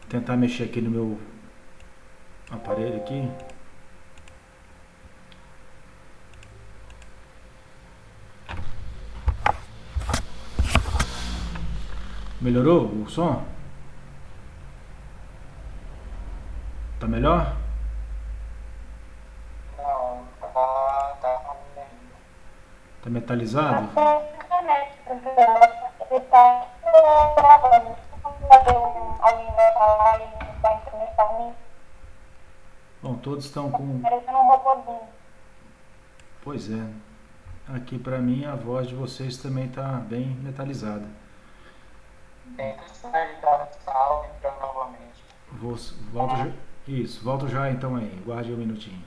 Tentar mexer aqui no meu aparelho aqui. Melhorou o som? Tá melhor? Não, tá ruim ainda. Tá metalizado? Até a internet, ele tá gravando. Vamos fazer alguém vai falar e a internet tá ruim. Bom, todos estão Tá com... parecendo um robôzinho. Pois é. Aqui pra mim a voz de vocês também tá bem metalizada. Tenta sair da sala e entrar novamente. Volto já. Isso, volto já então aí. Guarde um minutinho.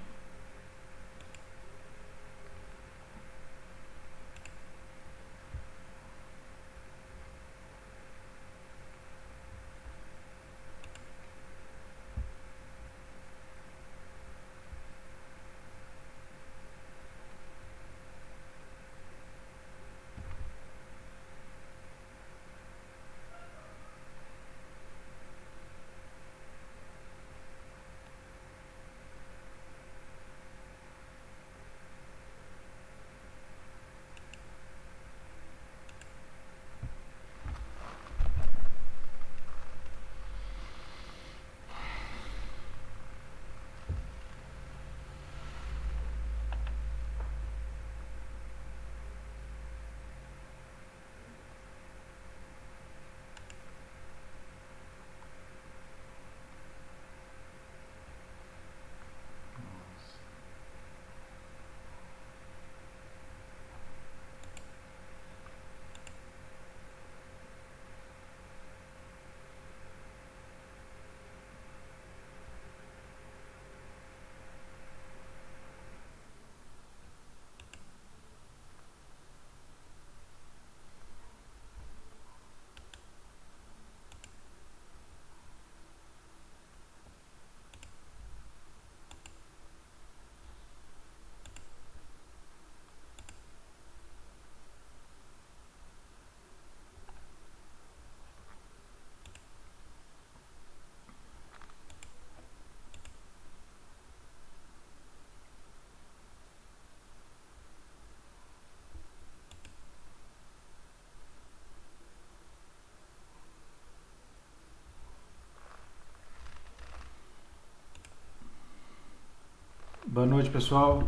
Boa noite, pessoal.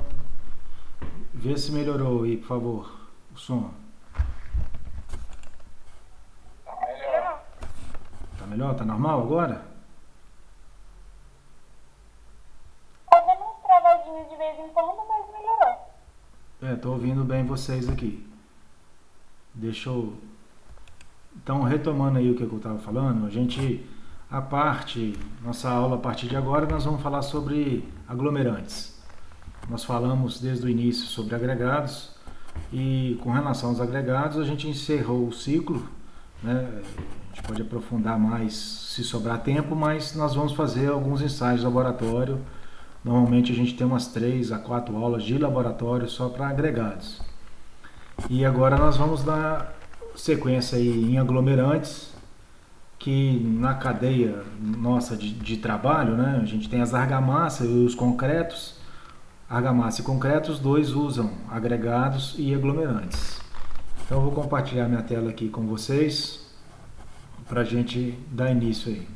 Vê se melhorou aí, por favor, o som. Tá melhor. Tá melhor? Tá normal agora? Tá dando uns travadinhos de vez em quando, mas melhorou. Tô ouvindo bem vocês aqui. Deixa eu... Então, retomando aí o que eu estava falando, nossa aula a partir de agora, nós vamos falar sobre aglomerantes. Nós falamos desde o início sobre agregados e com relação aos agregados a gente encerrou o ciclo, né? A gente pode aprofundar mais se sobrar tempo, mas nós vamos fazer alguns ensaios de laboratório. Normalmente a gente tem umas 3 a 4 aulas de laboratório só para agregados. E agora nós vamos dar sequência aí em aglomerantes, que na cadeia nossa de trabalho, né, a gente tem as argamassas e os concretos. Argamassa e concreto, os dois usam agregados e aglomerantes. Então eu vou compartilhar minha tela aqui com vocês para a gente dar início aí.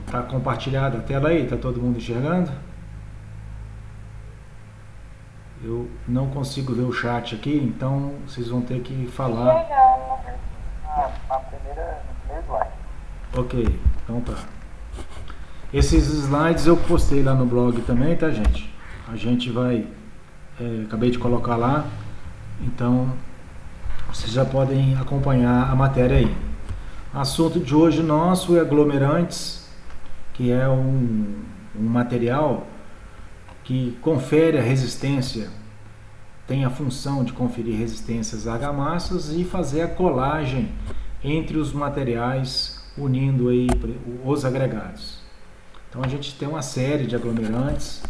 Está compartilhada a tela aí? Está todo mundo enxergando? Eu não consigo ver o chat aqui, então vocês vão ter que falar. Enxergando. No primeiro slide. Ok, então tá. Esses slides eu postei lá no blog também, tá, gente? A gente vai... acabei de colocar lá, então vocês já podem acompanhar a matéria aí. Assunto de hoje nosso é aglomerantes, que é um material que confere a resistência, tem a função de conferir resistências às argamassas e fazer a colagem entre os materiais, unindo aí os agregados. Então a gente tem uma série de aglomerantes,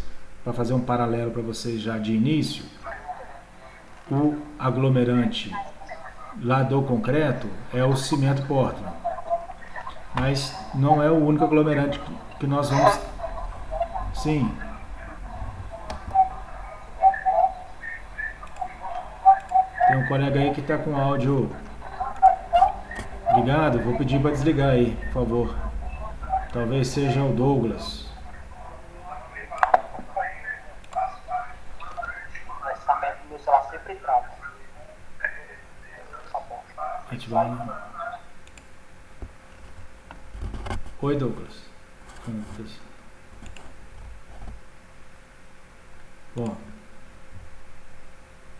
para fazer um paralelo para vocês já de início. O aglomerante lá do concreto é o cimento Portland, mas não é o único aglomerante que nós vamos... Sim. Tem um colega aí que está com áudio ligado, vou pedir para desligar aí, por favor. Talvez seja o Douglas. Meu celular sempre trava. Oi, Douglas. Bom,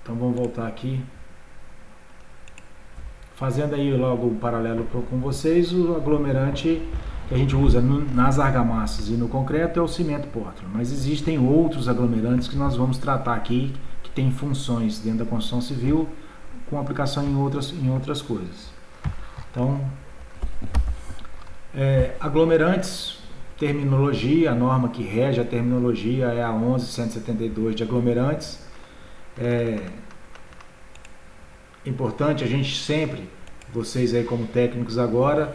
então vamos voltar aqui. Fazendo aí logo um paralelo com vocês, o aglomerante que a gente usa nas argamassas e no concreto é o cimento Portland, mas existem outros aglomerantes que nós vamos tratar aqui, que têm funções dentro da construção civil, com aplicação em outras coisas. Então, aglomerantes, terminologia, a norma que rege a terminologia é a 11.172 de aglomerantes. É importante a gente sempre, vocês aí como técnicos agora,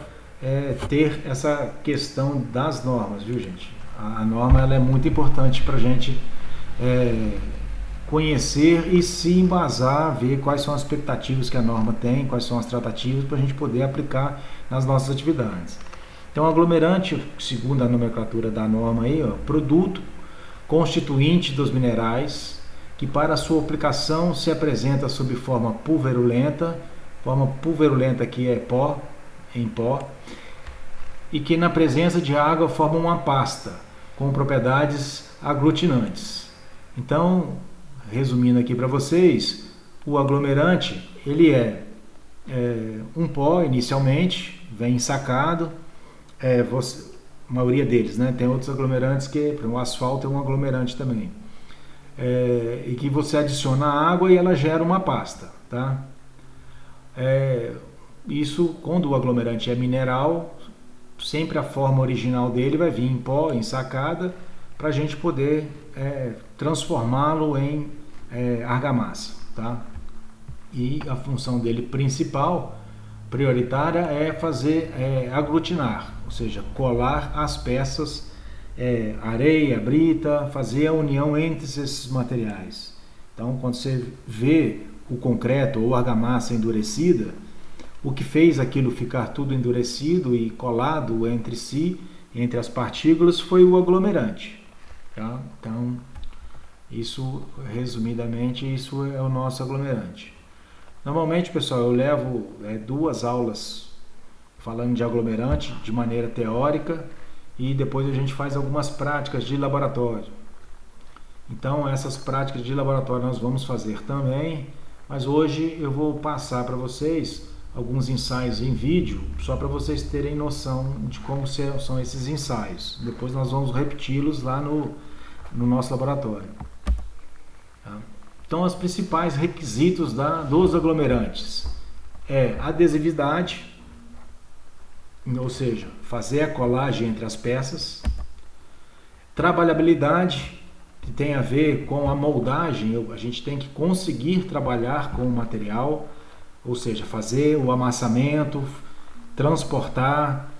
ter essa questão das normas, viu, gente? A norma ela é muito importante para a gente conhecer e se embasar, ver quais são as expectativas que a norma tem, quais são as tratativas para a gente poder aplicar nas nossas atividades. Então, aglomerante, segundo a nomenclatura da norma aí, produto constituinte dos minerais que para sua aplicação se apresenta sob forma pulverulenta que é em pó, e que na presença de água forma uma pasta com propriedades aglutinantes. Então, resumindo aqui para vocês, o aglomerante ele é um pó inicialmente, vem ensacado, a maioria deles, né? Tem outros aglomerantes que, por exemplo, o asfalto é um aglomerante também, e que você adiciona água e ela gera uma pasta, tá? Isso, quando o aglomerante é mineral, sempre a forma original dele vai vir em pó, ensacada, para a gente poder transformá-lo em argamassa, tá? E a função dele principal, prioritária, é fazer aglutinar, ou seja, colar as peças, areia, brita, fazer a união entre esses materiais. Então, quando você vê o concreto ou argamassa endurecida, o que fez aquilo ficar tudo endurecido e colado entre si, entre as partículas, foi o aglomerante. Tá? Então, isso, resumidamente, isso é o nosso aglomerante. Normalmente, pessoal, eu levo 2 aulas falando de aglomerante de maneira teórica e depois a gente faz algumas práticas de laboratório. Então, essas práticas de laboratório nós vamos fazer também, mas hoje eu vou passar para vocês alguns ensaios em vídeo, só para vocês terem noção de como são esses ensaios. Depois nós vamos repeti-los lá no nosso laboratório. Tá? Então, os principais requisitos dos aglomerantes é adesividade, ou seja, fazer a colagem entre as peças, trabalhabilidade, que tem a ver com a moldagem, a gente tem que conseguir trabalhar com o material, ou seja, fazer o amassamento, transportar,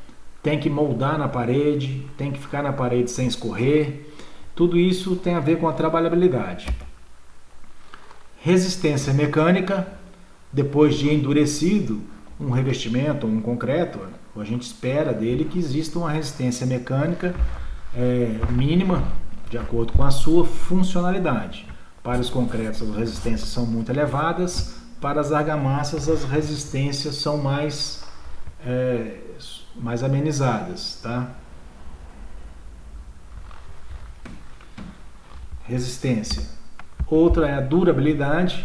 tem que moldar na parede, tem que ficar na parede sem escorrer. Tudo isso tem a ver com a trabalhabilidade. Resistência mecânica, depois de endurecido um revestimento ou um concreto, a gente espera dele que exista uma resistência mecânica mínima, de acordo com a sua funcionalidade. Para os concretos as resistências são muito elevadas, para as argamassas as resistências são mais amenizadas, tá? Resistência. Outra é a durabilidade.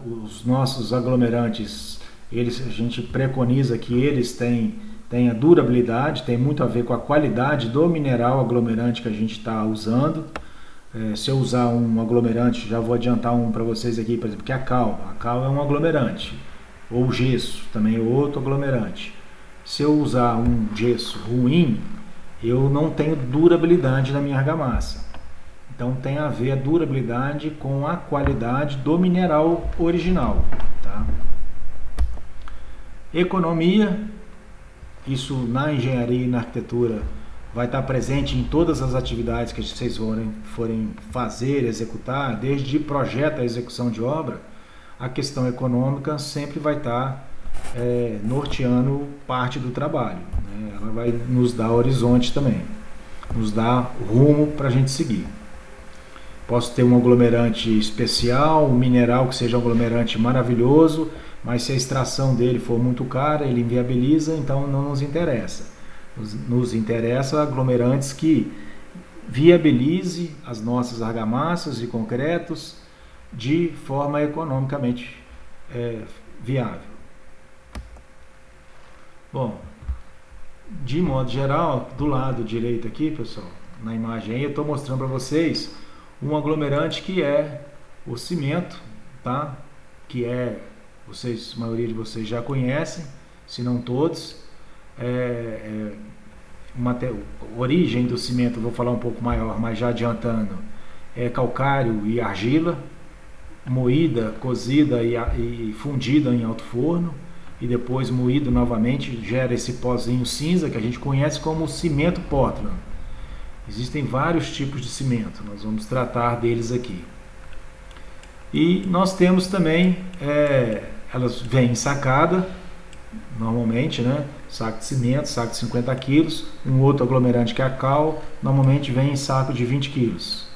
Os nossos aglomerantes, a gente preconiza que eles têm a durabilidade, tem muito a ver com a qualidade do mineral aglomerante que a gente está usando. Se eu usar um aglomerante, já vou adiantar um para vocês aqui, por exemplo, que é a cal. A cal é um aglomerante. Ou gesso, também é outro aglomerante. Se eu usar um gesso ruim, eu não tenho durabilidade na minha argamassa. Então tem a ver a durabilidade com a qualidade do mineral original. Tá? Economia, isso na engenharia e na arquitetura vai estar presente em todas as atividades que vocês forem fazer, executar, desde projeto à execução de obra. A questão econômica sempre vai estar norteando parte do trabalho, né? Ela vai nos dar horizonte também, nos dar rumo para a gente seguir. Posso ter um aglomerante especial, um mineral que seja um aglomerante maravilhoso, mas se a extração dele for muito cara, ele inviabiliza, então não nos interessa. Nos interessa aglomerantes que viabilize as nossas argamassas e concretos de forma economicamente viável. Bom, de modo geral, do lado direito aqui, pessoal, na imagem aí, eu estou mostrando para vocês um aglomerante que é o cimento, tá? Que a maioria de vocês já conhecem, se não todos. A origem do cimento, eu vou falar um pouco maior, mas já adiantando, é calcário e argila, moída, cozida e fundida em alto forno, e depois moído novamente, gera esse pozinho cinza que a gente conhece como cimento Portland. Existem vários tipos de cimento, nós vamos tratar deles aqui. E nós temos também, elas vêm ensacada, normalmente, né? Saco de cimento, saco de 50 quilos, um outro aglomerante que é a cal, normalmente vem em saco de 20 quilos.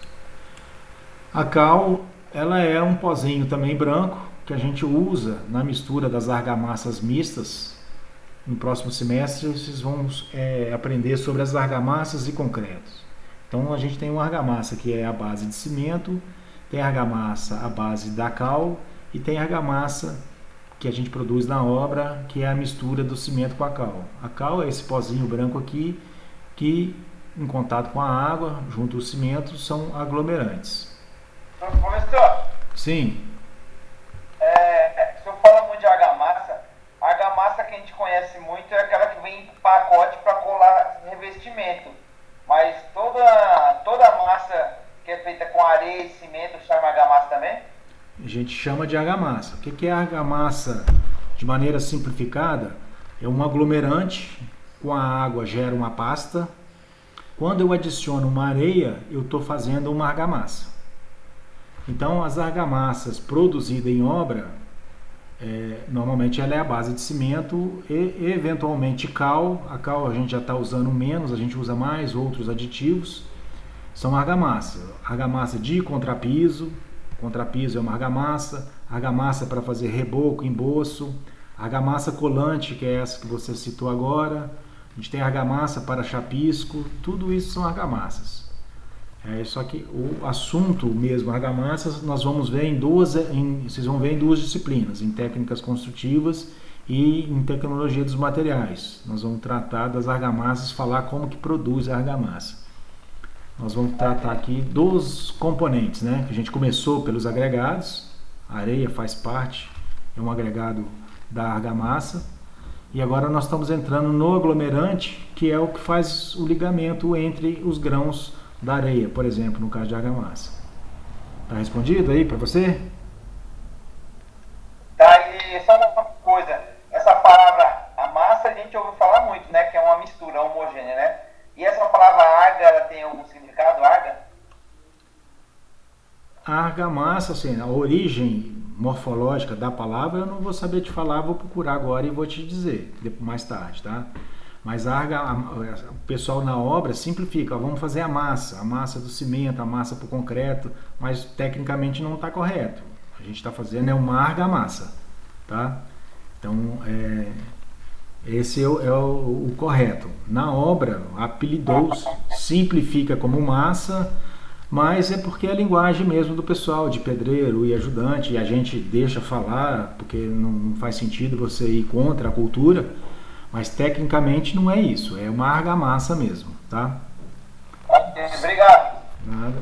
A cal, ela é um pozinho também branco, que a gente usa na mistura das argamassas mistas. No próximo semestre vocês vão aprender sobre as argamassas e concretos. Então a gente tem uma argamassa que é a base de cimento, tem a argamassa à base da cal e tem a argamassa que a gente produz na obra, que é a mistura do cimento com a cal. A cal é esse pozinho branco aqui, que em contato com a água, junto ao cimento, são aglomerantes. Professor? Sim. O senhor fala muito de argamassa. A argamassa que a gente conhece muito é aquela que vem em pacote para colar revestimento. Mas toda massa que é feita com areia e cimento chama argamassa também? A gente chama de argamassa. O que é argamassa? De maneira simplificada, é um aglomerante, com a água gera uma pasta. Quando eu adiciono uma areia, eu estou fazendo uma argamassa. Então, as argamassas produzidas em obra, normalmente ela é a base de cimento e eventualmente cal. A cal a gente já está usando menos, a gente usa mais outros aditivos. São argamassa de contrapiso é uma argamassa para fazer reboco, emboço, argamassa colante, que é essa que você citou agora. A gente tem argamassa para chapisco, tudo isso são argamassas. Só que o assunto mesmo, argamassas, nós vamos ver vocês vão ver em duas disciplinas, em técnicas construtivas e em tecnologia dos materiais. Nós vamos tratar das argamassas, falar como que produz a argamassa. Nós vamos tratar aqui dos componentes, né? Que a gente começou pelos agregados, a areia faz parte, é um agregado da argamassa. E agora nós estamos entrando no aglomerante, que é o que faz o ligamento entre os grãos da areia, por exemplo, no caso de argamassa. Tá respondido aí para você? Tá, e só uma coisa, essa palavra amassa a gente ouve falar muito, né? Que é uma mistura homogênea, né? E essa palavra arga, ela tem algum significado, arga? A argamassa, assim, a origem morfológica da palavra eu não vou saber te falar, vou procurar agora e vou te dizer mais tarde, tá? Mas o pessoal na obra simplifica, vamos fazer a massa do cimento, a massa para o concreto, mas tecnicamente não está correto. A gente está fazendo uma argamassa, tá? Então, esse é o correto. Na obra, apelidou-se, simplifica como massa, mas é porque é a linguagem mesmo do pessoal, de pedreiro e ajudante, e a gente deixa falar, porque não faz sentido você ir contra a cultura, mas tecnicamente não é isso, é uma argamassa mesmo, tá? Obrigado. Nada.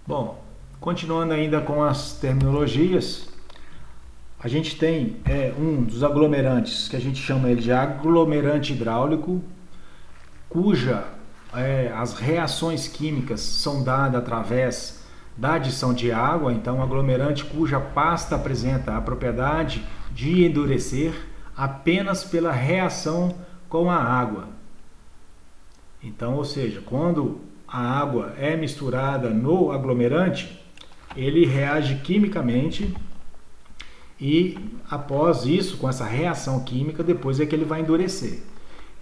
Bom, Continuando ainda com as terminologias, a gente tem um dos aglomerantes que a gente chama ele de aglomerante hidráulico, cuja as reações químicas são dadas através da adição de água. Então, um aglomerante cuja pasta apresenta a propriedade de endurecer apenas pela reação com a água. Então, ou seja, quando a água é misturada no aglomerante, ele reage quimicamente e após isso, com essa reação química, depois é que ele vai endurecer.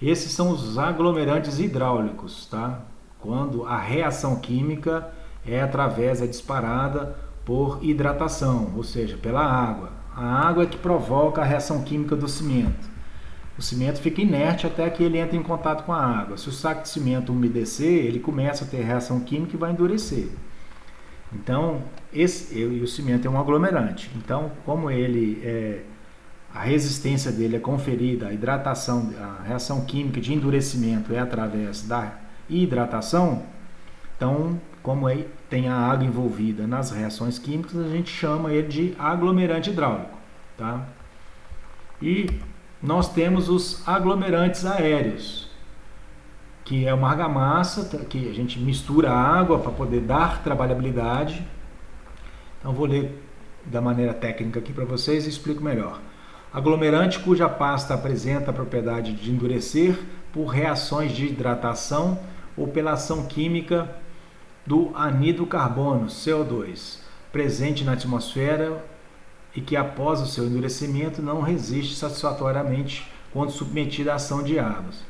Esses são os aglomerantes hidráulicos, tá? Quando a reação química é disparada por hidratação, ou seja, pela água. A água é que provoca a reação química do cimento. O cimento fica inerte até que ele entre em contato com a água. Se o saco de cimento umedecer, ele começa a ter reação química e vai endurecer. Então, o cimento é um aglomerante. Então, como a resistência dele é conferida, a hidratação, a reação química de endurecimento é através da hidratação, então, como tem a água envolvida nas reações químicas, a gente chama ele de aglomerante hidráulico, tá? E nós temos os aglomerantes aéreos, que é uma argamassa que a gente mistura água para poder dar trabalhabilidade. Então vou ler da maneira técnica aqui para vocês e explico melhor. Aglomerante cuja pasta apresenta a propriedade de endurecer por reações de hidratação ou pela ação química do anidrocarbono, CO2, presente na atmosfera e que após o seu endurecimento não resiste satisfatoriamente quando submetida à ação de águas.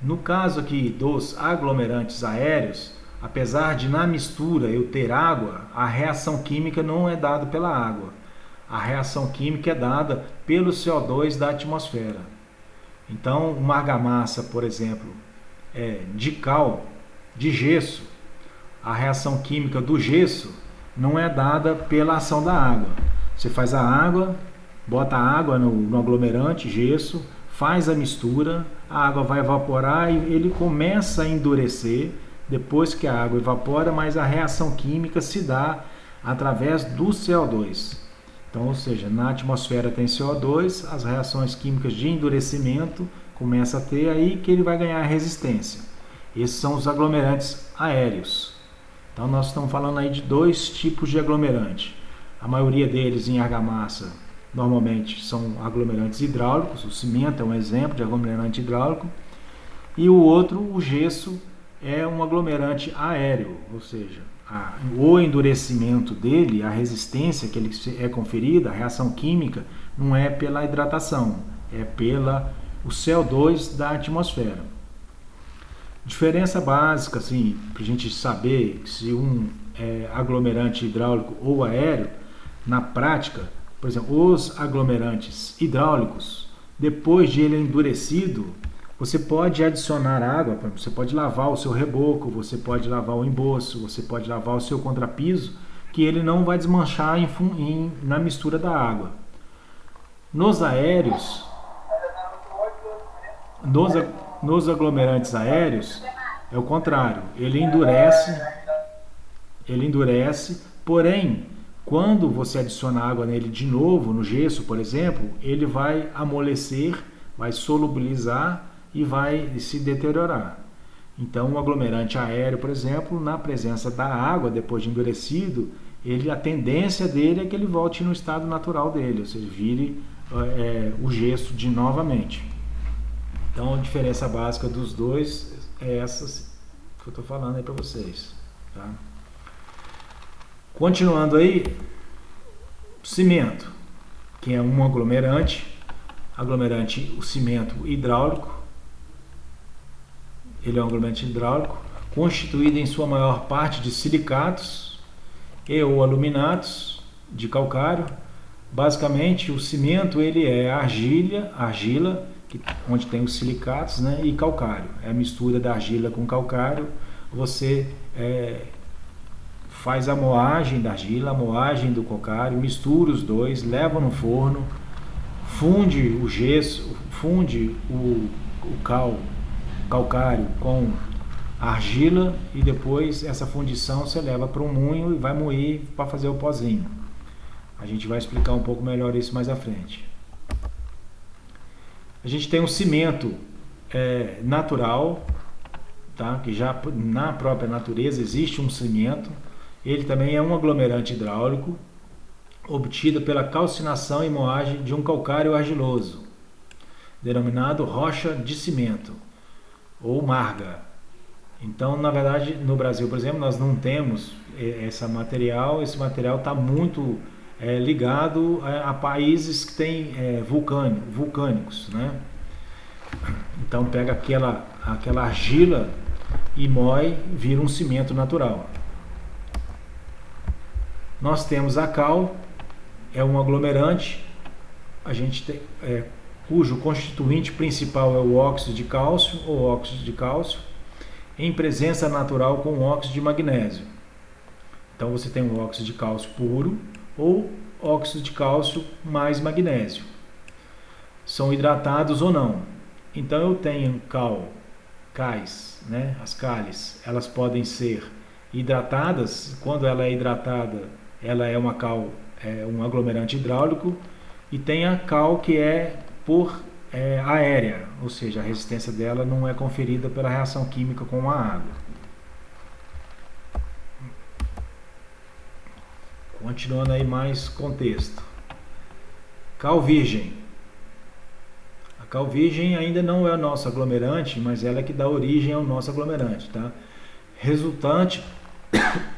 No caso aqui dos aglomerantes aéreos, apesar de na mistura eu ter água, a reação química não é dada pela água. A reação química é dada pelo CO2 da atmosfera. Então, uma argamassa, por exemplo, de cal, de gesso, a reação química do gesso não é dada pela ação da água. Você faz a água, bota a água no aglomerante, gesso, faz a mistura, a água vai evaporar e ele começa a endurecer depois que a água evapora, mas a reação química se dá através do CO2. Então, ou seja, na atmosfera tem CO2, as reações químicas de endurecimento começam a ter aí que ele vai ganhar resistência. Esses são os aglomerantes aéreos. Então, nós estamos falando aí de dois tipos de aglomerante. A maioria deles em argamassa normalmente são aglomerantes hidráulicos, o cimento é um exemplo de aglomerante hidráulico, e o outro, o gesso, é um aglomerante aéreo, ou seja, o endurecimento dele, a resistência que ele é conferida, a reação química, não é pela hidratação, é o CO2 da atmosfera. Diferença básica, assim, para a gente saber se um é aglomerante hidráulico ou aéreo, na prática, por exemplo, os aglomerantes hidráulicos, depois de ele endurecido, você pode adicionar água, você pode lavar o seu reboco, você pode lavar o emboço, você pode lavar o seu contrapiso, que ele não vai desmanchar na mistura da água. Nos aéreos, nos aglomerantes aéreos, é o contrário, ele endurece, porém, quando você adiciona água nele de novo, no gesso, por exemplo, ele vai amolecer, vai solubilizar e vai se deteriorar. Então, o aglomerante aéreo, por exemplo, na presença da água, depois de endurecido, a tendência dele é que ele volte no estado natural dele, ou seja, vire o gesso novamente. Então, a diferença básica dos dois é essa que eu estou falando aí para vocês. Tá? Continuando aí, cimento, que é um aglomerante, o cimento hidráulico. Ele é um aglomerante hidráulico, constituído em sua maior parte de silicatos e ou aluminatos de calcário. Basicamente, o cimento ele é argila, onde tem os silicatos, né, e calcário. É a mistura da argila com calcário. Você faz a moagem da argila, a moagem do calcário, mistura os dois, leva no forno, funde o gesso, funde o calcário com argila e depois essa fundição você leva para um moinho e vai moer para fazer o pozinho. A gente vai explicar um pouco melhor isso mais à frente. A gente tem um cimento natural, tá? Que já na própria natureza existe um cimento. Ele também é um aglomerante hidráulico obtido pela calcinação e moagem de um calcário argiloso, denominado rocha de cimento ou marga. Então, na verdade, no Brasil, por exemplo, nós não temos esse material está muito ligado a países que têm vulcânicos, né? Então pega aquela argila e moe, vira um cimento natural. Nós temos a cal, é um aglomerante, cujo constituinte principal é o óxido de cálcio ou óxido de cálcio, em presença natural com óxido de magnésio. Então você tem o óxido de cálcio puro ou óxido de cálcio mais magnésio. São hidratados ou não. Então eu tenho cais, né? As cales, elas podem ser hidratadas. Quando ela é hidratada, ela é uma cal, um aglomerante hidráulico. E tem a cal que é por aérea, ou seja, a resistência dela não é conferida pela reação química com a água. Continuando aí mais contexto. Cal virgem. A cal virgem ainda não é o nosso aglomerante, mas ela é que dá origem ao nosso aglomerante, tá? Resultante,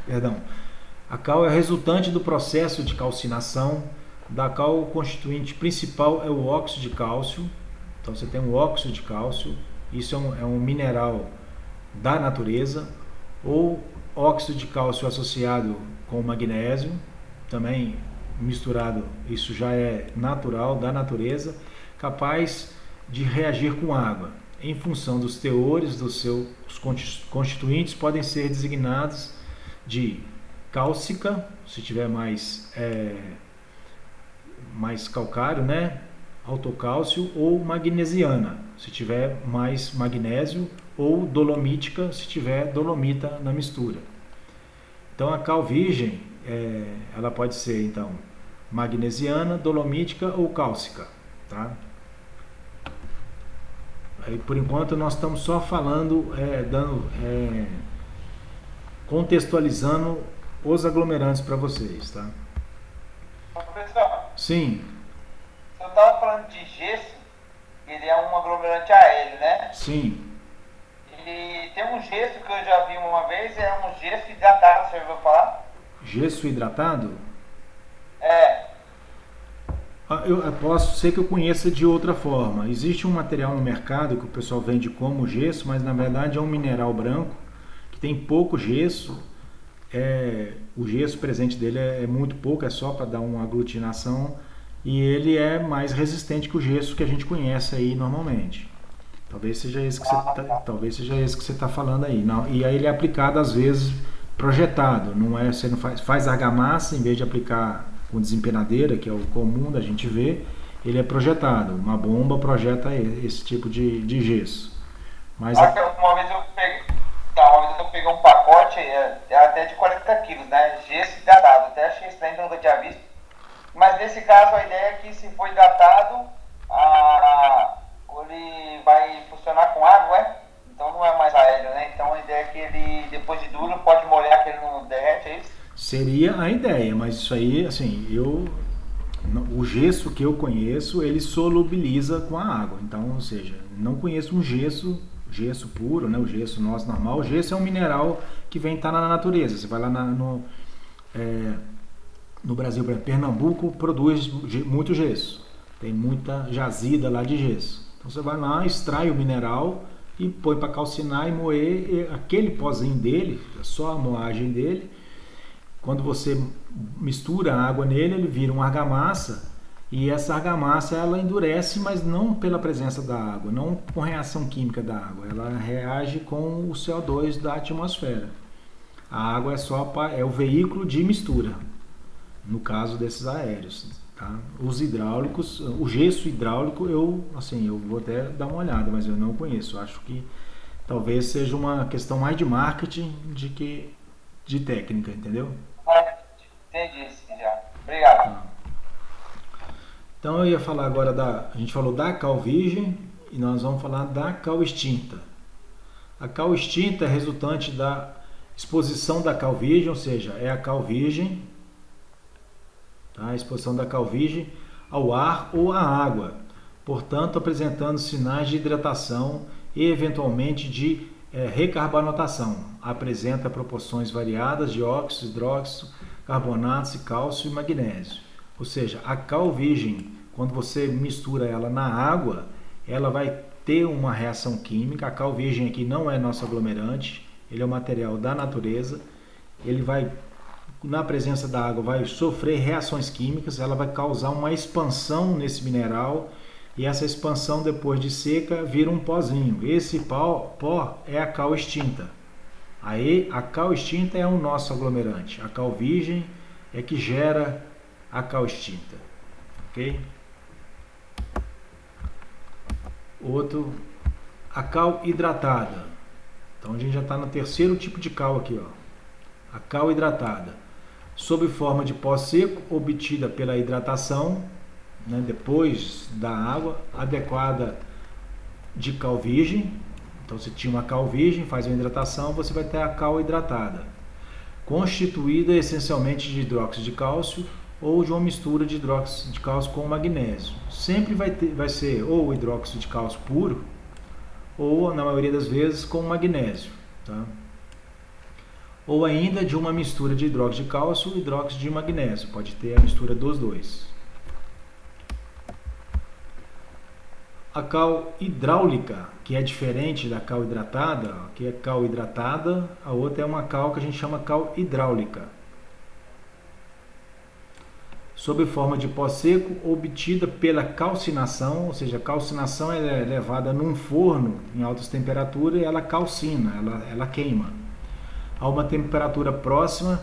perdão. A cal é resultante do processo de calcinação. Da cal, o constituinte principal é o óxido de cálcio. Então você tem o óxido de cálcio, isso é um mineral da natureza, ou óxido de cálcio associado com magnésio, também misturado, isso já é natural, da natureza, capaz de reagir com água. Em função dos teores dos seus constituintes, podem ser designados de cálcica, se tiver mais calcário, né? Autocálcio, ou magnesiana, se tiver mais magnésio, ou dolomítica, se tiver dolomita na mistura. Então a cal virgem, ela pode ser então magnesiana, dolomítica ou cálcica, tá? Aí, por enquanto nós estamos só falando, contextualizando os aglomerantes para vocês, tá? Professor, Sim. eu estava falando de gesso, ele é um aglomerante aéreo, né? Sim. E tem um gesso que eu já vi uma vez, é um gesso hidratado, você já ouviu falar? Gesso hidratado? É. Eu posso ser que eu conheça de outra forma. Existe um material no mercado que o pessoal vende como gesso, mas na verdade é um mineral branco que tem pouco gesso. O gesso presente dele é muito pouco, é só para dar uma aglutinação, e ele é mais resistente que o gesso que a gente conhece aí normalmente. Talvez seja esse que você está falando aí. Não, e aí ele é aplicado às vezes projetado, você não faz argamassa, em vez de aplicar com desempenadeira, que é o comum da gente ver, ele é projetado. Uma bomba projeta esse tipo de gesso. Mas uma vez eu peguei um pacote, até de 40 quilos, né? Gesso hidratado. Até achei estranho, nunca tinha visto. Mas nesse caso a ideia é que se for hidratado, ele vai funcionar com água, né? Então não é mais aéreo, né? Então a ideia é que ele, depois de duro, pode molhar, que ele não derrete, é isso? Seria a ideia, mas isso aí, assim, o gesso que eu conheço, ele solubiliza com a água. Então, ou seja, não conheço um gesso puro, né? O gesso nosso normal. O gesso é um mineral que vem estar na natureza. Você vai lá no Brasil, por exemplo, Pernambuco produz muito gesso. Tem muita jazida lá de gesso. Então você vai lá, extrai o mineral e põe para calcinar e moer, e aquele pozinho dele, só a moagem dele. Quando você mistura a água nele, ele vira uma argamassa, e essa argamassa ela endurece, mas não pela presença da água, não com reação química da água, ela reage com o CO2 da atmosfera. A água é o veículo de mistura, no caso desses aéreos, tá? Os hidráulicos, o gesso hidráulico, eu vou até dar uma olhada, mas eu não conheço, acho que Talvez seja uma questão mais de marketing de que de técnica, entendeu? Entendi, sim, já. Obrigado. Tá. Então eu ia falar agora a gente falou da cal virgem e nós vamos falar da cal extinta. A cal extinta é resultante da exposição da cal virgem, ou seja, é a cal virgem, tá? A exposição da cal virgem ao ar ou à água, portanto apresentando sinais de hidratação e eventualmente de recarbonatação. Apresenta proporções variadas de óxidos, hidróxido, carbonatos e cálcio e magnésio. Ou seja, a cal virgem, quando você mistura ela na água, ela vai ter uma reação química. A cal virgem aqui não é nosso aglomerante, ele é um material da natureza. Ele vai, na presença da água, vai sofrer reações químicas, ela vai causar uma expansão nesse mineral e essa expansão, depois de seca, vira um pozinho. Esse pó é a cal extinta. Aí a cal extinta é o nosso aglomerante. A cal virgem é que gera a cal extinta. Ok? Outro, a cal hidratada. Então a gente já está no terceiro tipo de cal aqui, ó. A cal hidratada, sob forma de pó seco, obtida pela hidratação, né, depois da água, adequada de cal virgem. Então, se tinha uma cal virgem, faz uma hidratação, você vai ter a cal hidratada, constituída essencialmente de hidróxido de cálcio ou de uma mistura de hidróxido de cálcio com magnésio. Sempre vai ser ou hidróxido de cálcio puro, ou, na maioria das vezes, com magnésio, tá? Ou ainda de uma mistura de hidróxido de cálcio e hidróxido de magnésio. Pode ter a mistura dos dois. A cal hidráulica, que é diferente da cal hidratada, que é cal hidratada, a outra é uma cal que a gente chama cal hidráulica. Sob forma de pó seco, obtida pela calcinação, ou seja, a calcinação é levada num forno em altas temperaturas e ela calcina, ela queima. A uma temperatura próxima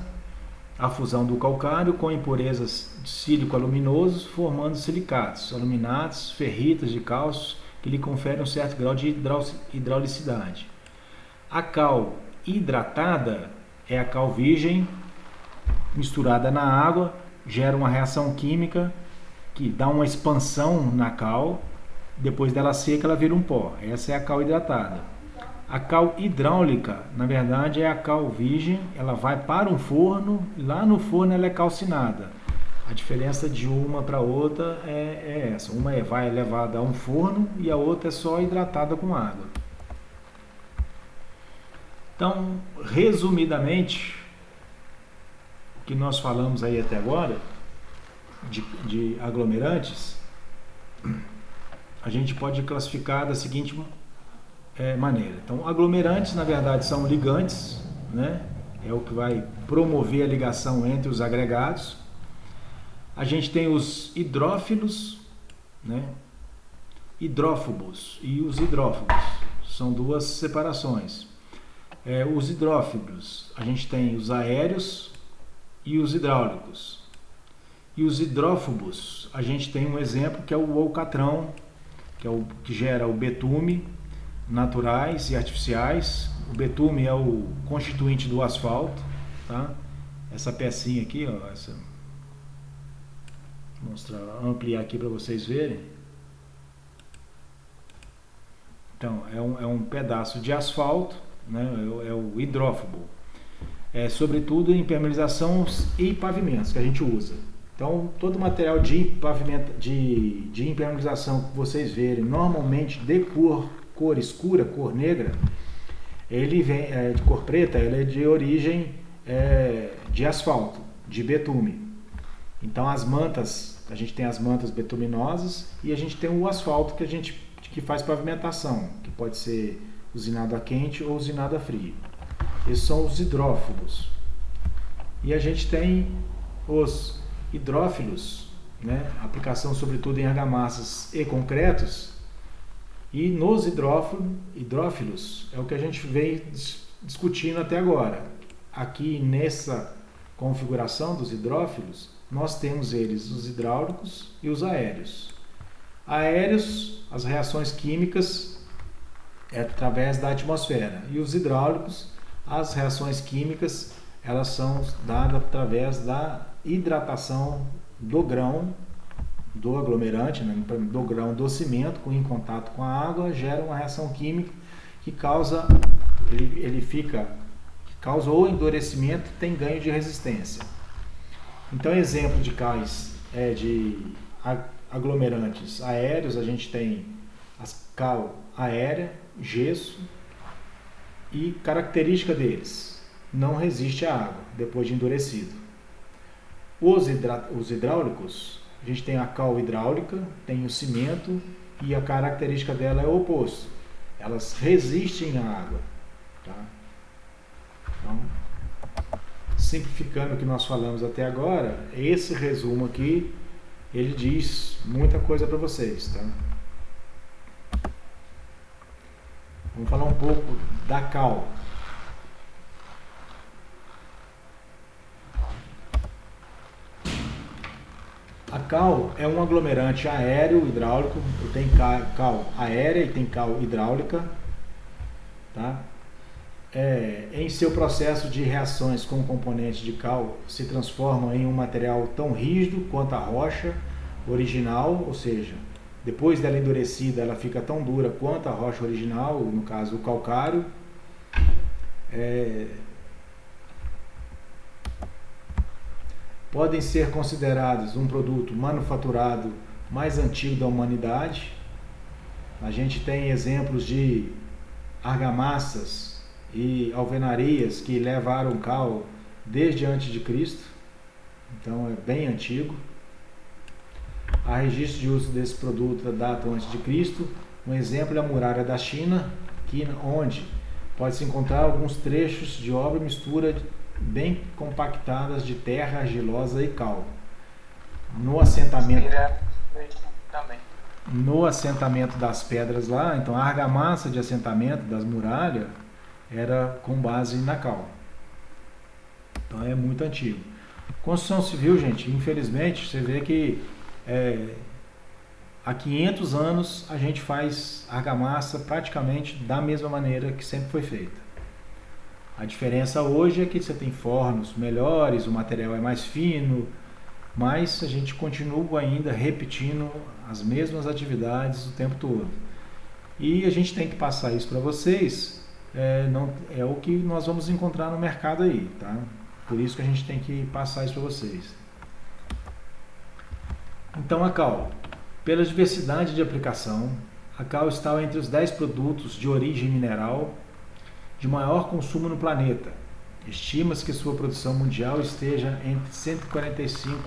à fusão do calcário com impurezas de sílico aluminoso, formando silicatos, aluminatos, ferritas de cálcio, que lhe conferem um certo grau de hidraulicidade. A cal hidratada é a cal virgem misturada na água, gera uma reação química que dá uma expansão na cal, depois dela seca ela vira um pó. Essa é a cal hidratada. A cal hidráulica, na verdade, é a cal virgem, ela vai para um forno, lá no forno ela é calcinada. A diferença de uma para outra é essa. Uma vai levada a um forno e a outra é só hidratada com água. Então, resumidamente, o que nós falamos aí até agora, de aglomerantes, a gente pode classificar da seguinte maneira. Então, aglomerantes, na verdade, são ligantes, né? É o que vai promover a ligação entre os agregados. A gente tem os hidrófilos, né? Hidrófobos e os hidrófobos. São duas separações. Os hidrófilos, a gente tem os aéreos e os hidráulicos. E os hidrófobos, a gente tem um exemplo que é o alcatrão, que é o que gera o betume, naturais e artificiais. O betume é o constituinte do asfalto, tá? Essa pecinha aqui, ó, vou ampliar aqui para vocês verem. Então, é um pedaço de asfalto, né? É o hidrófobo. Sobretudo em impermeabilização e pavimentos que a gente usa. Então, todo material de impermeabilização que vocês verem, normalmente de cor escura, cor negra, ele vem de cor preta, ele é de origem de asfalto, de betume. Então as mantas, a gente tem as mantas betuminosas e a gente tem o asfalto que faz pavimentação, que pode ser usinado a quente ou usinado a frio. Esses são os hidrófobos. E a gente tem os hidrófilos, né? Aplicação sobretudo em argamassas e concretos. E nos hidrófilos é o que a gente vem discutindo até agora. Aqui nessa configuração dos hidrófilos, nós temos eles, os hidráulicos e os aéreos. Aéreos, as reações químicas é através da atmosfera. E os hidráulicos, as reações químicas, elas são dadas através da hidratação do grão, do aglomerante, né, do grão do cimento, em contato com a água, gera uma reação química que causa, que causa ou endurecimento, tem ganho de resistência. Então, exemplo de cais de aglomerantes aéreos, a gente tem a cal aérea, gesso, e característica deles: não resiste à água depois de endurecido. Os hidráulicos, a gente tem a cal hidráulica, tem o cimento, e a característica dela é o oposto: elas resistem à água. Tá? Então, simplificando o que nós falamos até agora, esse resumo aqui, ele diz muita coisa para vocês. Tá? Vamos falar um pouco da cal. A cal é um aglomerante aéreo hidráulico. Tem cal aérea e tem cal hidráulica. Tá? Em seu processo de reações com componentes de cal, se transformam em um material tão rígido quanto a rocha original, ou seja, depois dela endurecida, ela fica tão dura quanto a rocha original, no caso o calcário. Podem ser considerados um produto manufaturado mais antigo da humanidade. A gente tem exemplos de argamassas e alvenarias que levaram cal desde antes de Cristo, então é bem antigo. Há registro de uso desse produto da data antes de Cristo. Um exemplo é a muralha da China, onde pode-se encontrar alguns trechos de obra e mistura bem compactadas de terra argilosa e cal. No assentamento das pedras lá, então a argamassa de assentamento das muralhas era com base na cal. Então é muito antigo. Construção civil, gente, infelizmente, você vê que há 500 anos a gente faz argamassa praticamente da mesma maneira que sempre foi feita. A diferença hoje é que você tem fornos melhores, o material é mais fino, mas a gente continua ainda repetindo as mesmas atividades o tempo todo. E a gente tem que passar isso para vocês, é o que nós vamos encontrar no mercado aí, tá? Por isso que a gente tem que passar isso para vocês. Então a cal, pela diversidade de aplicação, a cal está entre os 10 produtos de origem mineral de maior consumo no planeta. Estima-se que sua produção mundial esteja entre 145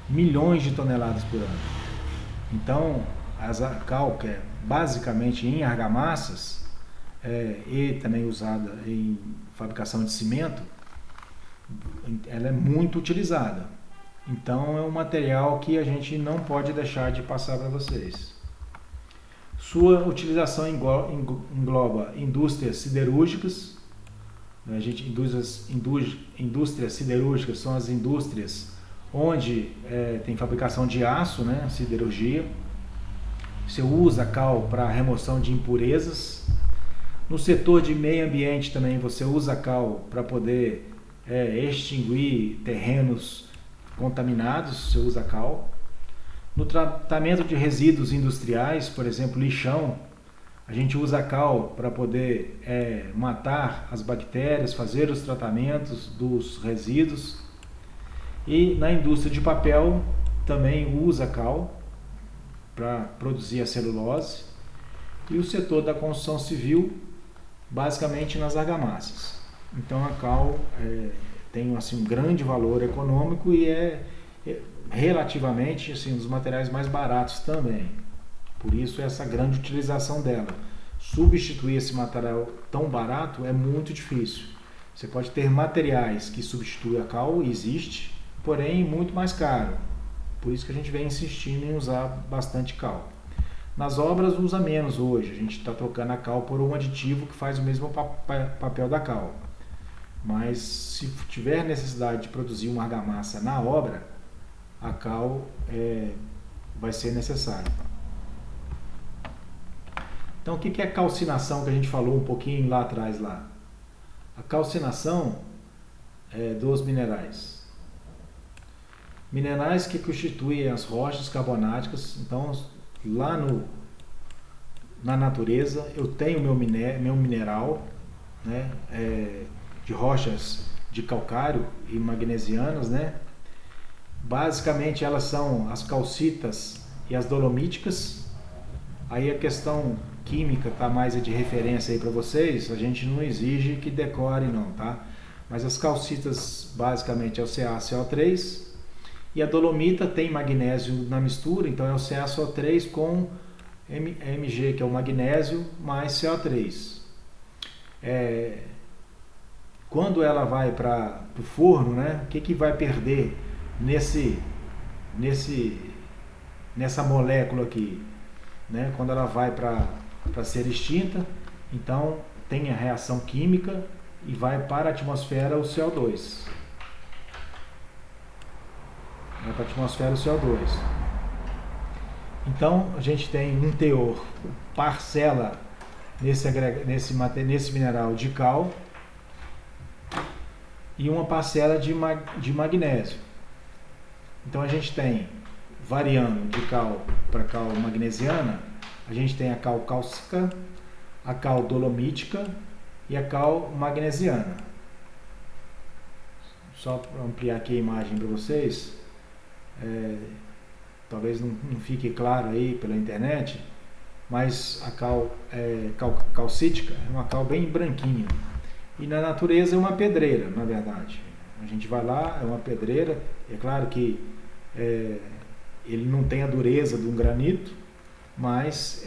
milhões de toneladas por ano. Então, a cal, que é basicamente em argamassas, e também usada em fabricação de cimento, ela é muito utilizada. Então é um material que a gente não pode deixar de passar para vocês. Sua utilização engloba indústrias siderúrgicas. Indústrias siderúrgicas são as indústrias onde tem fabricação de aço, né, siderurgia. Você usa cal para remoção de impurezas. No setor de meio ambiente também você usa cal para poder extinguir terrenos contaminados, você usa cal. No tratamento de resíduos industriais, por exemplo, lixão, a gente usa cal para poder matar as bactérias, fazer os tratamentos dos resíduos. E na indústria de papel também usa cal para produzir a celulose. E o setor da construção civil, basicamente nas argamassas. Então a cal tem assim, um grande valor econômico e relativamente assim, um dos materiais mais baratos também. Por isso essa grande utilização dela. Substituir esse material tão barato é muito difícil. Você pode ter materiais que substituem a cal, existe, porém muito mais caro. Por isso que a gente vem insistindo em usar bastante cal. Nas obras usa menos hoje, a gente está trocando a cal por um aditivo que faz o mesmo papel da cal. Mas se tiver necessidade de produzir uma argamassa na obra, a cal vai ser necessária. Então, o que é a calcinação que a gente falou um pouquinho lá atrás lá? A calcinação é dos minerais. Minerais que constituem as rochas carbonáticas. Então, lá na natureza, eu tenho meu mineral, né, de rochas de calcário e magnesianas, né? Basicamente, elas são as calcitas e as dolomíticas. Aí a questão química está mais de referência aí para vocês. A gente não exige que decore não, tá? Mas as calcitas basicamente é o CaCO3 e a dolomita tem magnésio na mistura, então é o CaCO3 com Mg, que é o magnésio, mais CO3. Quando ela vai para o forno, né, o que vai perder nessa molécula aqui? Né? Quando ela vai para ser extinta, então tem a reação química e vai para a atmosfera o CO2. Vai para a atmosfera o CO2. Então a gente tem um teor parcela nesse mineral de cal e uma parcela de magnésio. Então a gente tem, variando de cal para cal magnesiana, a gente tem a cal cálcica, a cal dolomítica e a cal magnesiana. Só para ampliar aqui a imagem para vocês, talvez não fique claro aí pela internet, mas a cal calcítica é uma cal bem branquinha. E na natureza é uma pedreira, na verdade. A gente vai lá, é uma pedreira, é claro que ele não tem a dureza de um granito, mas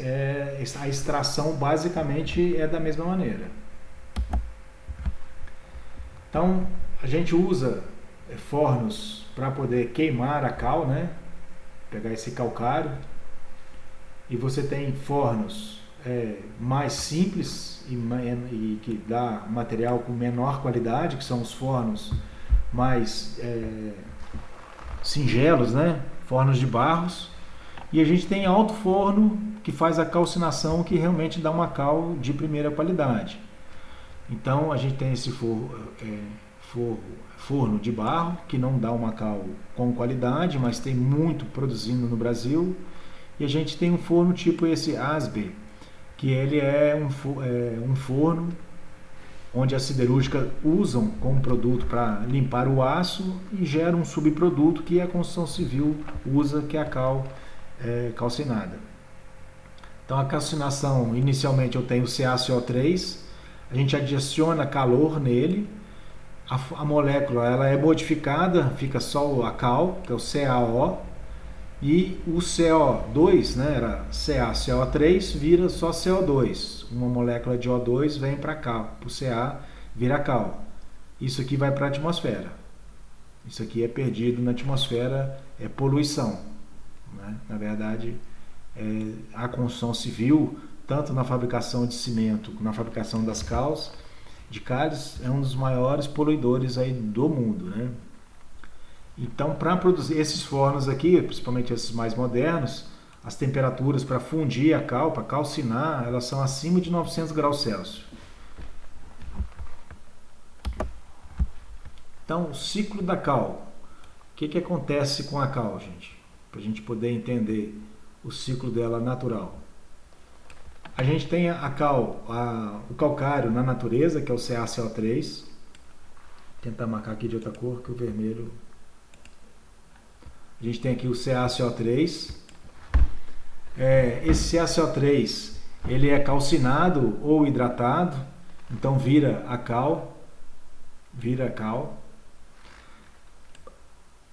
a extração basicamente é da mesma maneira. Então a gente usa fornos para poder queimar a cal, né? Pegar esse calcário, e você tem fornos mais simples e que dá material com menor qualidade, que são os fornos mais singelos, né? Fornos de barros. E a gente tem alto forno que faz a calcinação, que realmente dá uma cal de primeira qualidade. Então a gente tem esse forno de barro, que não dá uma cal com qualidade, mas tem muito produzindo no Brasil. E a gente tem um forno tipo esse ASBE, que ele é um forno onde a siderúrgica usam como produto para limpar o aço e gera um subproduto que a construção civil usa, que é a cal calcinada. Então a calcinação, inicialmente eu tenho o CaCO3, a gente adiciona calor nele, a molécula ela é modificada, fica só a cal, que é o CaO, e o CO2, né, era CaCO3, vira só CO2. Uma molécula de O2 vem para cá, para o Ca vira cal. Isso aqui vai para a atmosfera. Isso aqui é perdido na atmosfera, é poluição. Né? Na verdade, a construção civil, tanto na fabricação de cimento, como na fabricação das cals, de calhes, é um dos maiores poluidores aí do mundo, né? Então, para produzir esses fornos aqui, principalmente esses mais modernos, as temperaturas para fundir a cal, para calcinar, elas são acima de 900 graus Celsius. Então, o ciclo da cal. O que acontece com a cal, gente? Para a gente poder entender o ciclo dela natural. A gente tem a cal, o calcário na natureza, que é o CaCO3. Vou tentar marcar aqui de outra cor, que o vermelho... A gente tem aqui o CaCO3. Esse CaCO3 ele é calcinado ou hidratado, então vira a cal.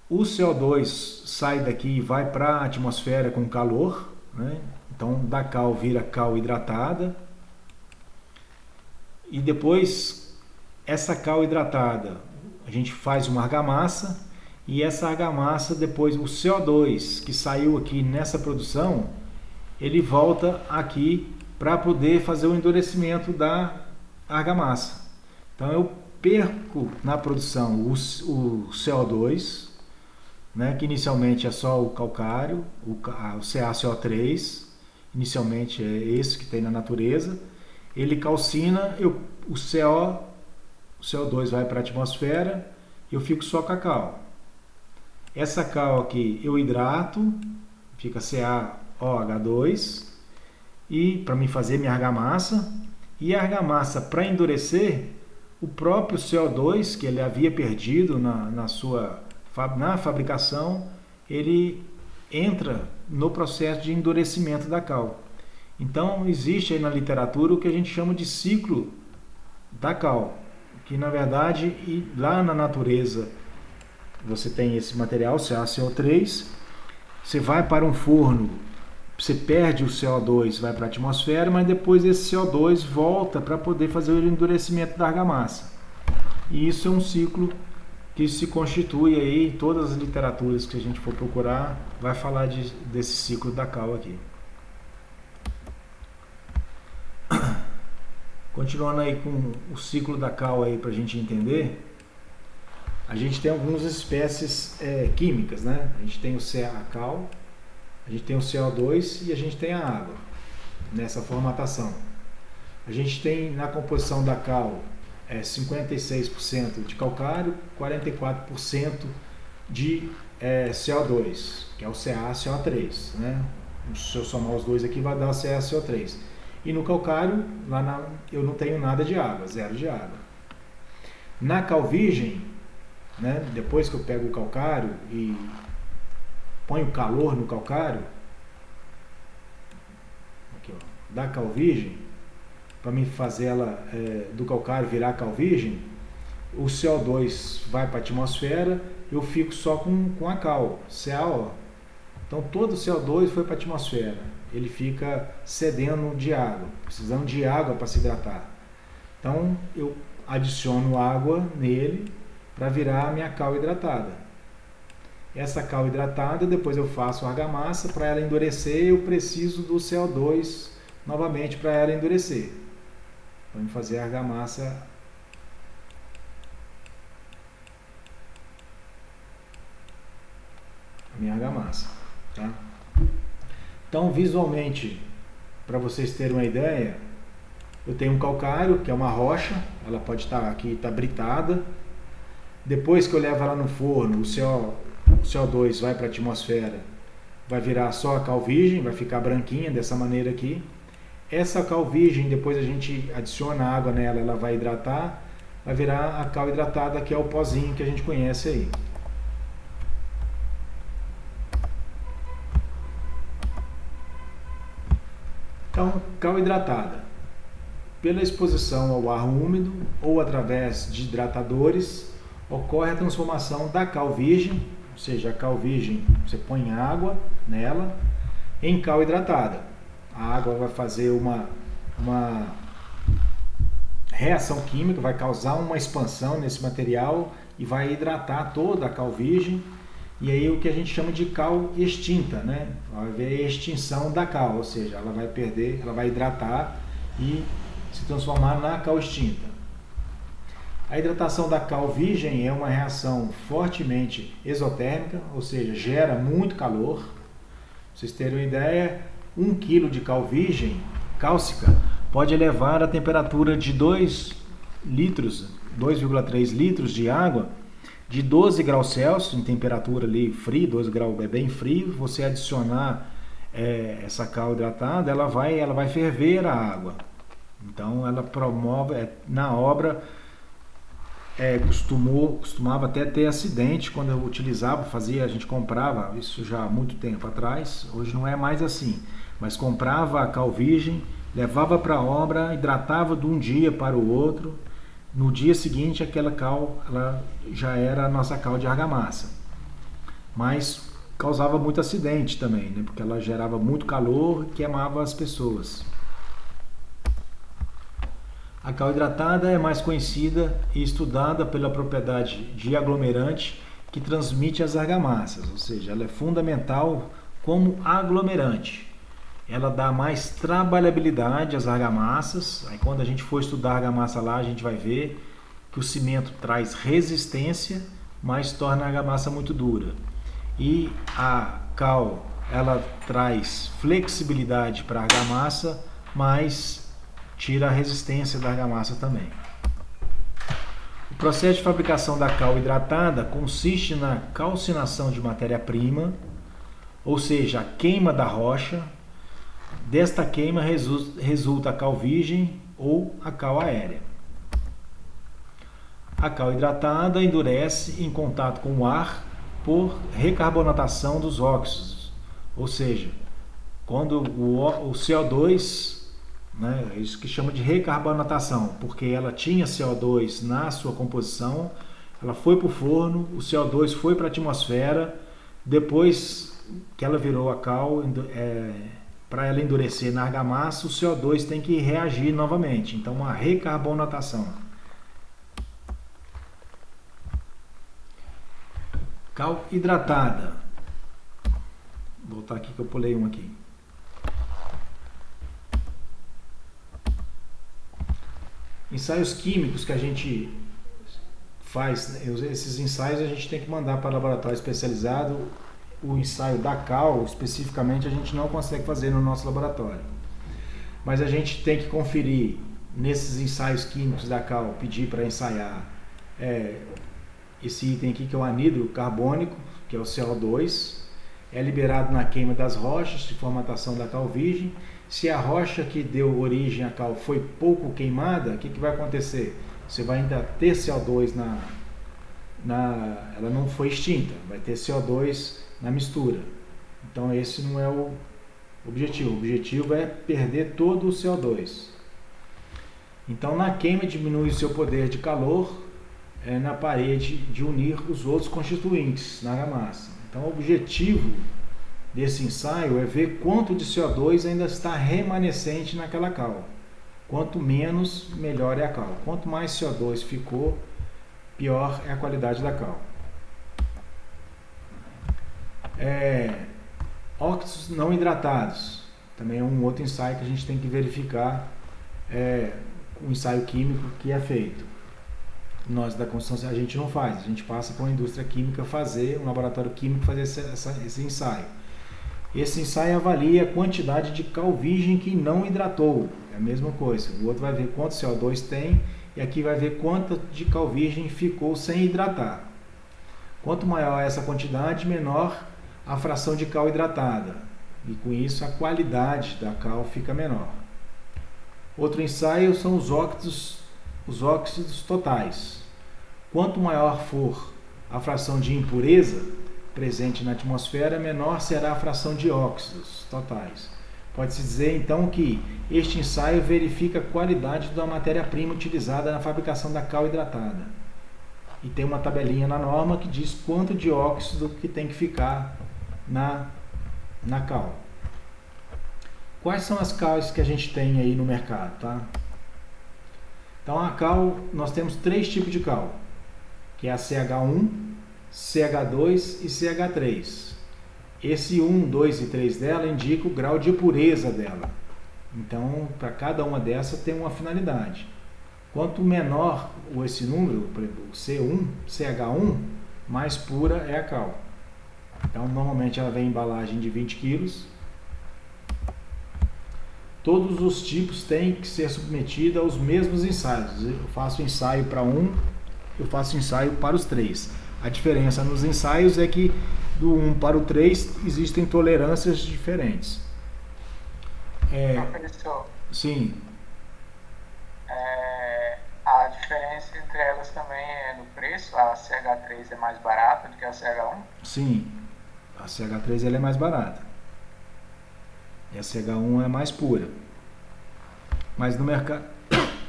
O CO2 sai daqui e vai para a atmosfera com calor, né? Então da cal vira cal hidratada. E depois essa cal hidratada, a gente faz uma argamassa. E essa argamassa, depois o CO2 que saiu aqui nessa produção, ele volta aqui para poder fazer o endurecimento da argamassa. Então eu perco na produção o CO2, né, que inicialmente é só o calcário, o CaCO3, inicialmente é esse que tem na natureza. Ele calcina, o CO2 vai para a atmosfera, eu fico só com a cal. Essa cal aqui eu hidrato, fica CaOH2, e para mim fazer minha argamassa. E a argamassa, para endurecer, o próprio CO2 que ele havia perdido na fabricação, ele entra no processo de endurecimento da cal. Então existe aí na literatura o que a gente chama de ciclo da cal, que na verdade lá na natureza você tem esse material, CaCO3, você vai para um forno, você perde o CO2, vai para a atmosfera, mas depois esse CO2 volta para poder fazer o endurecimento da argamassa. E isso é um ciclo que se constitui aí, em todas as literaturas que a gente for procurar, vai falar desse ciclo da cal aqui. Continuando aí com o ciclo da cal aí para a gente entender, a gente tem algumas espécies químicas, né? A gente tem a cal, a gente tem o CO2 e a gente tem a água nessa formatação. A gente tem na composição da cal 56% de calcário, 44% de CO2, que é o CaCO3, né? Se eu somar os dois aqui vai dar o CaCO3. E no calcário, eu não tenho nada de água, zero de água. Na cal virgem, né, depois que eu pego o calcário e ponho calor no calcário, aqui, ó, da cal virgem, para mim fazer ela do calcário virar cal virgem, o CO2 vai para a atmosfera, eu fico só com a cal, CaO. Então todo o CO2 foi para a atmosfera, ele fica cedendo de água, precisando de água para se hidratar. Então eu adiciono água nele para virar a minha cal hidratada. Essa cal hidratada, depois eu faço a argamassa, para ela endurecer eu preciso do CO2 novamente para ela endurecer. Vamos fazer a argamassa. A minha argamassa, tá? Então, visualmente, para vocês terem uma ideia, eu tenho um calcário, que é uma rocha, ela pode estar aqui, está britada. Depois que eu levo ela no forno, o CO2 vai para a atmosfera, vai virar só a cal virgem, vai ficar branquinha dessa maneira aqui. Essa cal virgem, depois a gente adiciona água nela, ela vai hidratar, vai virar a cal hidratada, que é o pozinho que a gente conhece aí. Então, cal hidratada. Pela exposição ao ar úmido ou através de hidratadores, ocorre a transformação da cal virgem, ou seja, a cal virgem, você põe água nela, em cal hidratada. A água vai fazer uma reação química, vai causar uma expansão nesse material e vai hidratar toda a cal virgem. E aí o que a gente chama de cal extinta, né? Vai haver a extinção da cal, ou seja, ela vai perder, ela vai hidratar e se transformar na cal extinta. A hidratação da cal virgem é uma reação fortemente exotérmica, ou seja, gera muito calor. Pra vocês terem uma ideia, 1 kg de cal virgem cálcica pode elevar a temperatura de 2,3 litros de água de 12 graus Celsius, em temperatura ali fria, 12 graus é bem frio. Você adicionar essa cal hidratada, ela vai ferver a água. Então ela promove, na obra costumava até ter acidente quando eu utilizava, a gente comprava, isso já há muito tempo atrás, hoje não é mais assim, mas comprava a cal virgem, levava para a obra, hidratava de um dia para o outro. No dia seguinte, aquela cal ela já era a nossa cal de argamassa. Mas causava muito acidente também, né? Porque ela gerava muito calor e queimava as pessoas. A cal hidratada é mais conhecida e estudada pela propriedade de aglomerante que transmite as argamassas, ou seja, ela é fundamental como aglomerante. Ela dá mais trabalhabilidade às argamassas. Aí quando a gente for estudar a argamassa lá, a gente vai ver que o cimento traz resistência, mas torna a argamassa muito dura. E a cal ela traz flexibilidade para a argamassa, mas tira a resistência da argamassa também. O processo de fabricação da cal hidratada consiste na calcinação de matéria-prima, ou seja, a queima da rocha. Desta queima resulta a cal virgem ou a cal aérea. A cal hidratada endurece em contato com o ar por recarbonatação dos óxidos, ou seja, quando o CO2, né, isso que chama de recarbonatação, porque ela tinha CO2 na sua composição, ela foi para o forno, o CO2 foi para a atmosfera, depois que ela virou a cal, para ela endurecer na argamassa, o CO2 tem que reagir novamente, então uma recarbonatação. Cal hidratada. Vou voltar aqui que eu pulei um aqui. Ensaios químicos que a gente faz, esses ensaios a gente tem que mandar para o laboratório especializado. O ensaio da cal, especificamente, a gente não consegue fazer no nosso laboratório. Mas a gente tem que conferir nesses ensaios químicos da cal, pedir para ensaiar esse item aqui que é o anidro carbônico, que é o CO2, é liberado na queima das rochas de formatação da cal virgem. Se a rocha que deu origem à cal foi pouco queimada, o que vai acontecer? Você vai ainda ter CO2 ela não foi extinta, vai ter CO2 na mistura. Então esse não é o objetivo. O objetivo é perder todo o CO2. Então na queima diminui o seu poder de calor na parede de unir os outros constituintes na argamassa. Então o objetivo desse ensaio é ver quanto de CO2 ainda está remanescente naquela cal. Quanto menos, melhor é a cal. Quanto mais CO2 ficou, pior é a qualidade da cal. Óxidos não hidratados. Também é um outro ensaio que a gente tem que verificar o ensaio químico que é feito. Nós da construção a gente não faz, a gente passa para uma indústria química fazer, um laboratório químico fazer esse ensaio. Esse ensaio avalia a quantidade de cal virgem que não hidratou, é a mesma coisa. O outro vai ver quanto CO2 tem e aqui vai ver quanto de cal virgem ficou sem hidratar. Quanto maior essa quantidade, menor a fração de cal hidratada e com isso a qualidade da cal fica menor. Outro ensaio são os óxidos totais. Quanto maior for a fração de impureza presente na atmosfera, menor será a fração de óxidos totais. Pode-se dizer então que este ensaio verifica a qualidade da matéria-prima utilizada na fabricação da cal hidratada. E tem uma tabelinha na norma que diz quanto de óxido que tem que ficar na cal. Quais são as cales que a gente tem aí no mercado, tá? Então a cal, nós temos 3 tipos de cal, que é a CH1, CH2 e CH3. Esse 1, 2 e 3 dela indica o grau de pureza dela. Então, para cada uma dessas tem uma finalidade. Quanto menor esse número, por exemplo, C1, CH1, mais pura é a cal. Então, normalmente ela vem em embalagem de 20 kg. Todos os tipos têm que ser submetidos aos mesmos ensaios. Eu faço ensaio para um, eu faço ensaio para os 3. A diferença nos ensaios é que do 1 para o 3 existem tolerâncias diferentes. Professor, sim. A diferença entre elas também é no preço? A CH3 é mais barata do que a CH1? Sim, a CH3 ela é mais barata. E a CH1 é mais pura. Mas no mercado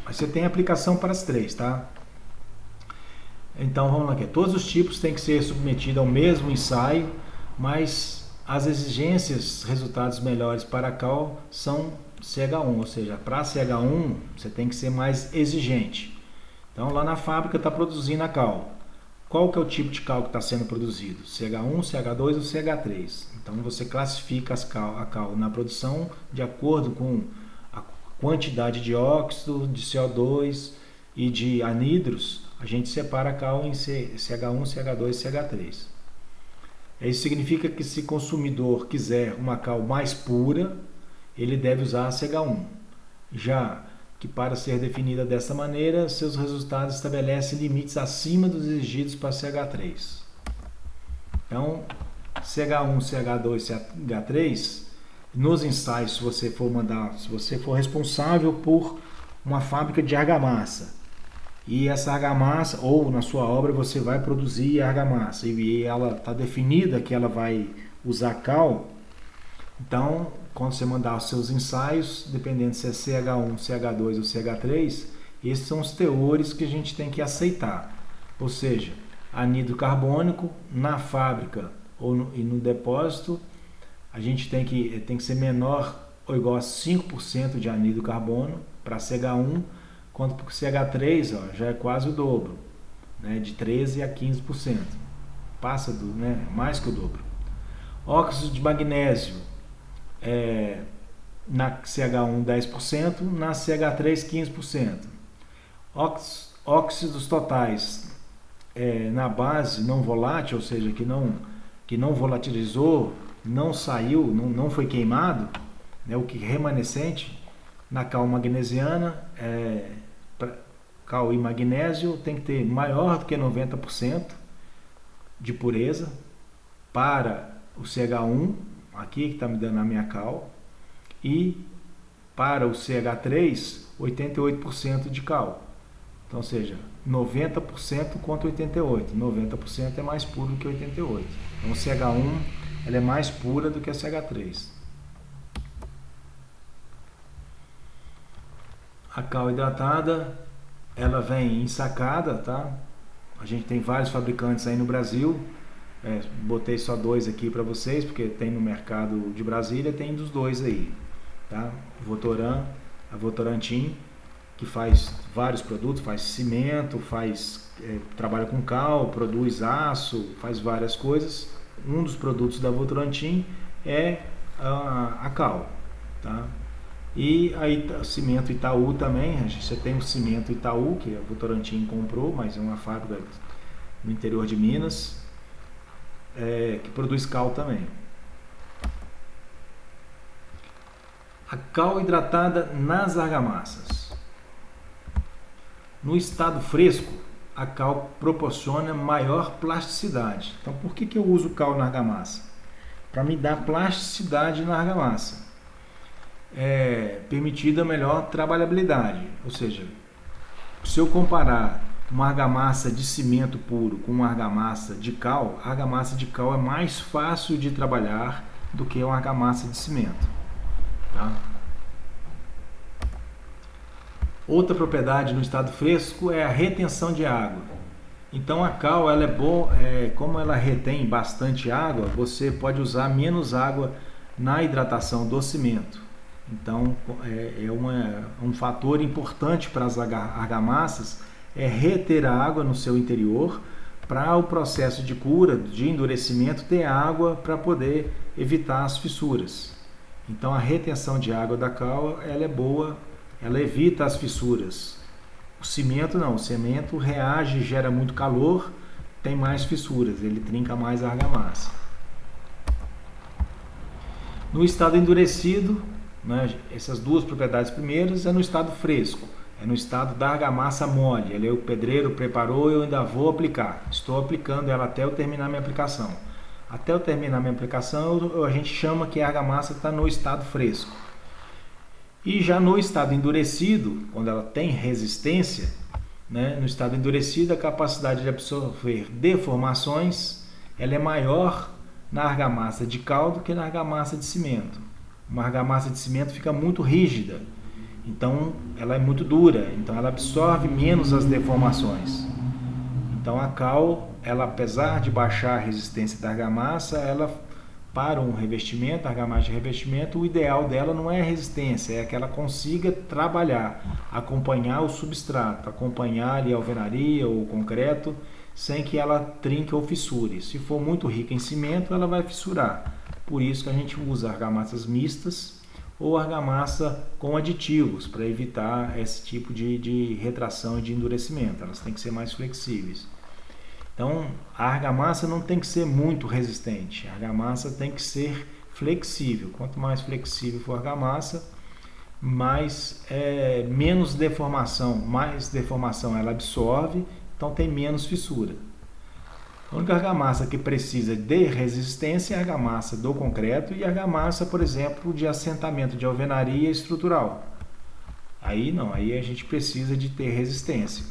você tem aplicação para as 3, tá? Então vamos lá aqui. Todos os tipos têm que ser submetidos ao mesmo ensaio, mas as exigências, resultados melhores para a cal são CH1, ou seja, para CH1 você tem que ser mais exigente. Então lá na fábrica está produzindo a cal. Qual que é o tipo de cal que está sendo produzido? CH1, CH2 ou CH3? Então você classifica a cal na produção de acordo com a quantidade de óxido, de CO2 e de anidros. A gente separa a cal em CH1, CH2 e CH3. Isso significa que se o consumidor quiser uma cal mais pura, ele deve usar a CH1. Já que para ser definida dessa maneira, seus resultados estabelecem limites acima dos exigidos para CH3. Então, CH1, CH2, CH3, nos ensaios, se você for responsável por uma fábrica de argamassa, e essa argamassa, ou na sua obra você vai produzir argamassa, e ela está definida que ela vai usar cal, então, quando você mandar os seus ensaios, dependendo se é CH1, CH2 ou CH3, esses são os teores que a gente tem que aceitar. Ou seja, anidro carbônico na fábrica e no depósito, a gente tem que ser menor ou igual a 5% de anidro carbono para CH1, quanto para CH3 já é quase o dobro, né, de 13% a 15%. Passa mais que o dobro. Óxido de magnésio, na CH1 10%, na CH3 15%. Óxidos totais na base não volátil, ou seja, que não volatilizou, não saiu, não foi queimado, né, o que é remanescente, na cal magnesiana, cal e magnésio tem que ter maior do que 90% de pureza para o CH1, aqui que está me dando a minha cal, e para o CH3, 88% de cal. Então, ou seja, 90% contra 88%. 90% é mais puro que 88%. Então, o CH1 ela é mais pura do que a CH3. A cal hidratada, ela vem ensacada, tá? A gente tem vários fabricantes aí no Brasil. Botei só dois aqui para vocês, porque tem no mercado de Brasília, tem dos dois aí, tá? A Votorantim, que faz vários produtos, faz cimento, trabalha com cal, produz aço, faz várias coisas. Um dos produtos da Votorantim é a cal, tá? E aí o cimento Itaú também, você tem o cimento Itaú, que a Votorantim comprou, mas é uma fábrica no interior de Minas, que produz cal também. A cal hidratada nas argamassas. No estado fresco, a cal proporciona maior plasticidade. Então, por que eu uso cal na argamassa? Para me dar plasticidade na argamassa. Permitida melhor trabalhabilidade. Ou seja, se eu comparar uma argamassa de cimento puro com uma argamassa de cal, a argamassa de cal é mais fácil de trabalhar do que uma argamassa de cimento. Tá? Outra propriedade no estado fresco é a retenção de água. Então a cal ela é boa, como ela retém bastante água, você pode usar menos água na hidratação do cimento. Então um fator importante para as argamassas é reter a água no seu interior para o processo de cura, de endurecimento, ter água para poder evitar as fissuras. Então a retenção de água da cal ela é boa, ela evita as fissuras. O cimento não, o cimento reage, gera muito calor, tem mais fissuras, ele trinca mais a argamassa. No estado endurecido, né, essas duas propriedades primeiras é no estado fresco, é no estado da argamassa mole. O pedreiro preparou, eu ainda vou aplicar. Estou aplicando ela até eu terminar minha aplicação. Até eu terminar minha aplicação, a gente chama que a argamassa está no estado fresco. E já no estado endurecido, quando ela tem resistência, né, no estado endurecido a capacidade de absorver deformações ela é maior na argamassa de cal do que na argamassa de cimento. Uma argamassa de cimento fica muito rígida, então ela é muito dura, então ela absorve menos as deformações. Então a cal, ela, apesar de baixar a resistência da argamassa, ela para um revestimento, argamassa de revestimento, o ideal dela não é a resistência, é que ela consiga trabalhar, acompanhar o substrato, acompanhar ali a alvenaria ou o concreto, sem que ela trinque ou fissure. Se for muito rica em cimento, ela vai fissurar. Por isso que a gente usa argamassas mistas ou argamassa com aditivos, para evitar esse tipo de retração e de endurecimento. Elas têm que ser mais flexíveis. Então, a argamassa não tem que ser muito resistente, a argamassa tem que ser flexível. Quanto mais flexível for a argamassa, menos deformação, mais deformação ela absorve, então tem menos fissura. A única argamassa que precisa de resistência é a argamassa do concreto e a argamassa, por exemplo, de assentamento de alvenaria estrutural. Aí não, aí a gente precisa de ter resistência.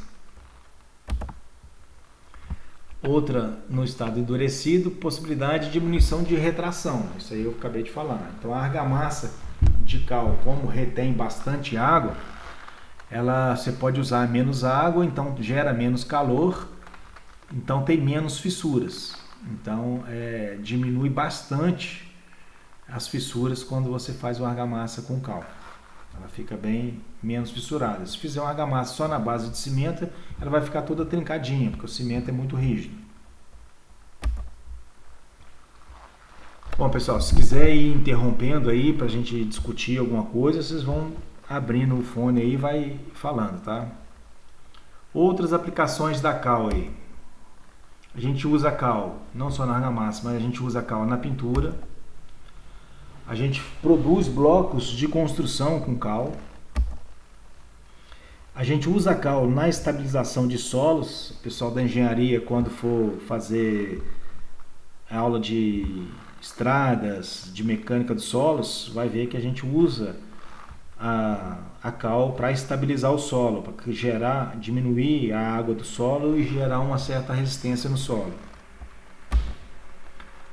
Outra, no estado endurecido, possibilidade de diminuição de retração. Isso aí eu acabei de falar. Então a argamassa de cal, como retém bastante água, você pode usar menos água, então gera menos calor, então tem menos fissuras. Então diminui bastante as fissuras quando você faz uma argamassa com cal. Ela fica bem menos fissurada. Se fizer uma argamassa só na base de cimento, ela vai ficar toda trincadinha, porque o cimento é muito rígido. Bom, pessoal, se quiser ir interrompendo aí para a gente discutir alguma coisa, vocês vão abrindo o fone aí e vai falando, tá? Outras aplicações da cal aí. A gente usa cal não só na argamassa, mas a gente usa cal na pintura. A gente produz blocos de construção com cal. A gente usa cal na estabilização de solos. O pessoal da engenharia, quando for fazer a aula de estradas, de mecânica dos solos, vai ver que a gente usa a cal para estabilizar o solo, para diminuir a água do solo e gerar uma certa resistência no solo.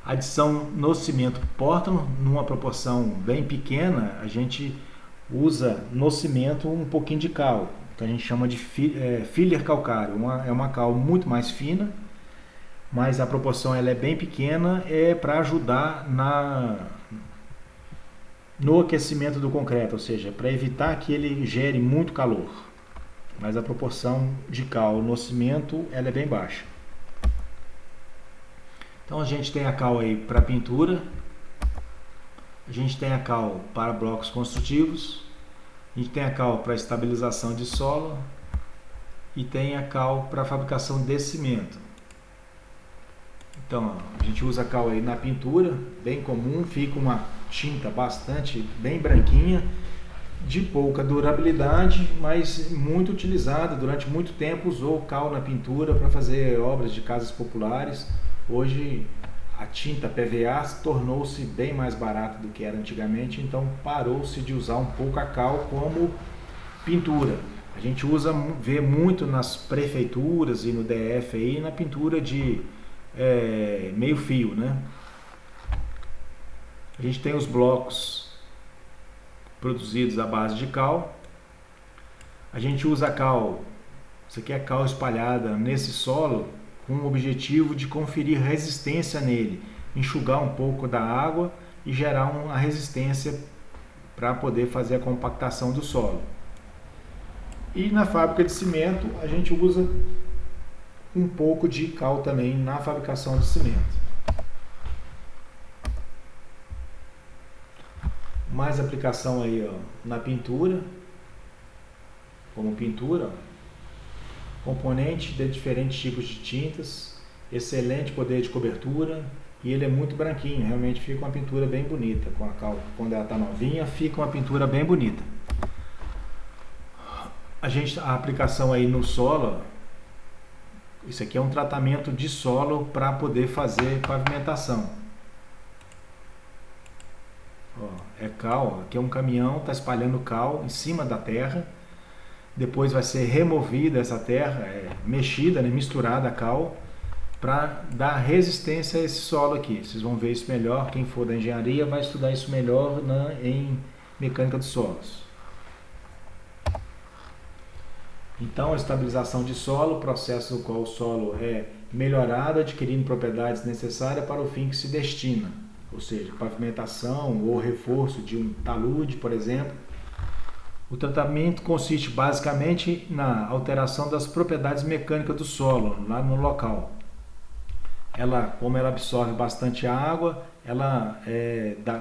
Adição no cimento Portland, numa proporção bem pequena, a gente usa no cimento um pouquinho de cal, que a gente chama de filler calcário. É uma cal muito mais fina, mas a proporção ela é bem pequena, para ajudar no aquecimento do concreto, ou seja, para evitar que ele gere muito calor. Mas a proporção de cal no cimento ela é bem baixa. Então a gente tem a cal aí para pintura, a gente tem a cal para blocos construtivos, a gente tem a cal para estabilização de solo e tem a cal para fabricação de cimento. Então a gente usa a cal aí na pintura, bem comum, fica uma tinta bem branquinha, de pouca durabilidade, mas muito utilizada. Durante muito tempo usou cal na pintura para fazer obras de casas populares. Hoje a tinta PVA tornou-se bem mais barata do que era antigamente, então parou-se de usar um pouco a cal como pintura. A gente vê muito nas prefeituras e no DF aí, na pintura de meio fio, né? A gente tem os blocos produzidos à base de cal. A gente usa a cal, isso aqui é cal espalhada nesse solo, com o objetivo de conferir resistência nele, enxugar um pouco da água e gerar uma resistência para poder fazer a compactação do solo. E na fábrica de cimento a gente usa um pouco de cal também na fabricação de cimento. Mais aplicação aí, na pintura, como pintura, componente de diferentes tipos de tintas, excelente poder de cobertura e ele é muito branquinho, realmente fica uma pintura bem bonita com a cal. Quando ela está novinha, fica uma pintura bem bonita. A aplicação aí no solo, isso aqui é um tratamento de solo para poder fazer pavimentação. É cal, aqui é um caminhão, está espalhando cal em cima da terra. Depois vai ser removida essa terra, mexida, né, misturada a cal, para dar resistência a esse solo aqui. Vocês vão ver isso melhor, quem for da engenharia vai estudar isso melhor em mecânica dos solos. Então, a estabilização de solo, processo no qual o solo é melhorado, adquirindo propriedades necessárias para o fim que se destina, ou seja, pavimentação ou reforço de um talude, por exemplo. O tratamento consiste basicamente na alteração das propriedades mecânicas do solo, lá no local. Como ela absorve bastante água, ela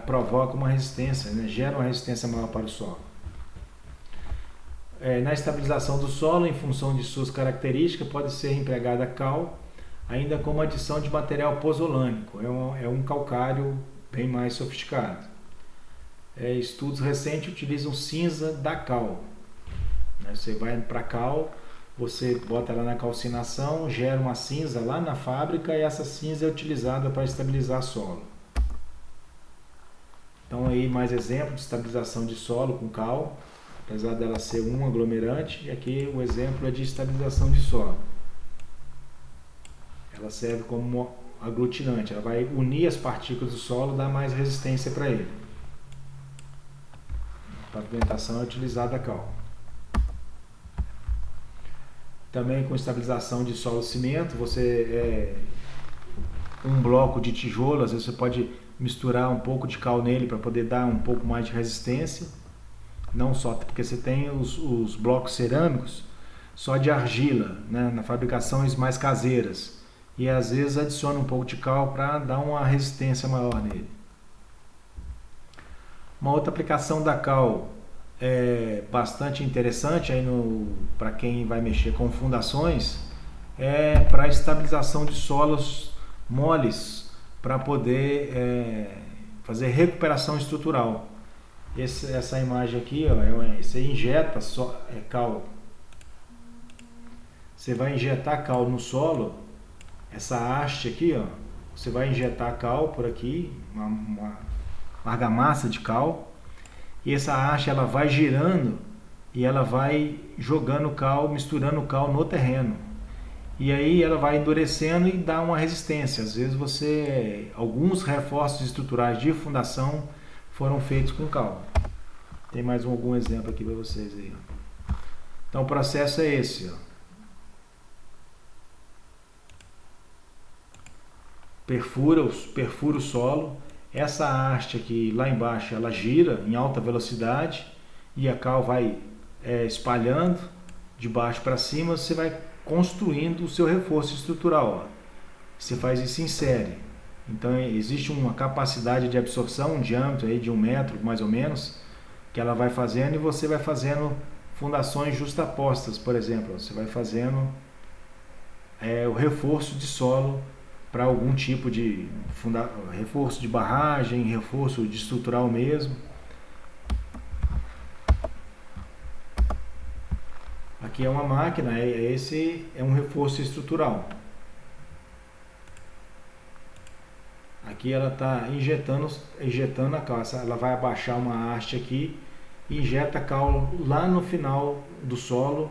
provoca uma resistência, né? Gera uma resistência maior para o solo. Na estabilização do solo, em função de suas características, pode ser empregada cal. ainda como adição de material pozolânico. É um calcário bem mais sofisticado. Estudos recentes utilizam cinza da cal. Você vai para a cal, você bota ela na calcinação, gera uma cinza lá na fábrica e essa cinza é utilizada para estabilizar solo. Então aí mais exemplo de estabilização de solo com cal, apesar dela ser um aglomerante, e aqui o exemplo é de estabilização de solo. Ela serve como aglutinante, ela vai unir as partículas do solo e dar mais resistência para ele. A pavimentação é utilizada a cal. Também com estabilização de solo cimento, um bloco de tijolo, às vezes você pode misturar um pouco de cal nele para poder dar um pouco mais de resistência. Não só porque você tem os blocos cerâmicos só de argila, né, na fabricações mais caseiras. E às vezes adiciona um pouco de cal para dar uma resistência maior nele. Uma outra aplicação da cal bastante interessante para quem vai mexer com fundações é para estabilização de solos moles, para poder fazer recuperação estrutural. Essa imagem aqui, você injeta cal, você vai injetar cal no solo, essa haste aqui, você vai injetar cal por aqui, uma argamassa de cal. E essa haste ela vai girando e ela vai jogando cal, misturando cal no terreno. E aí ela vai endurecendo e dá uma resistência. Às vezes alguns reforços estruturais de fundação foram feitos com cal. Tem mais algum exemplo aqui para vocês aí. Então o processo é esse. Perfura o solo. Essa haste aqui lá embaixo ela gira em alta velocidade e a cal vai espalhando de baixo para cima. Você vai construindo o seu reforço estrutural. Você faz isso em série. Então existe uma capacidade de absorção, um diâmetro aí de 1 metro mais ou menos, que ela vai fazendo e você vai fazendo fundações justapostas, por exemplo. Você vai fazendo o reforço de solo para algum tipo de reforço de barragem, reforço de estrutural mesmo. Aqui é uma máquina, esse é um reforço estrutural. Aqui ela está injetando a cal, ela vai abaixar uma haste aqui e injeta cal lá no final do solo,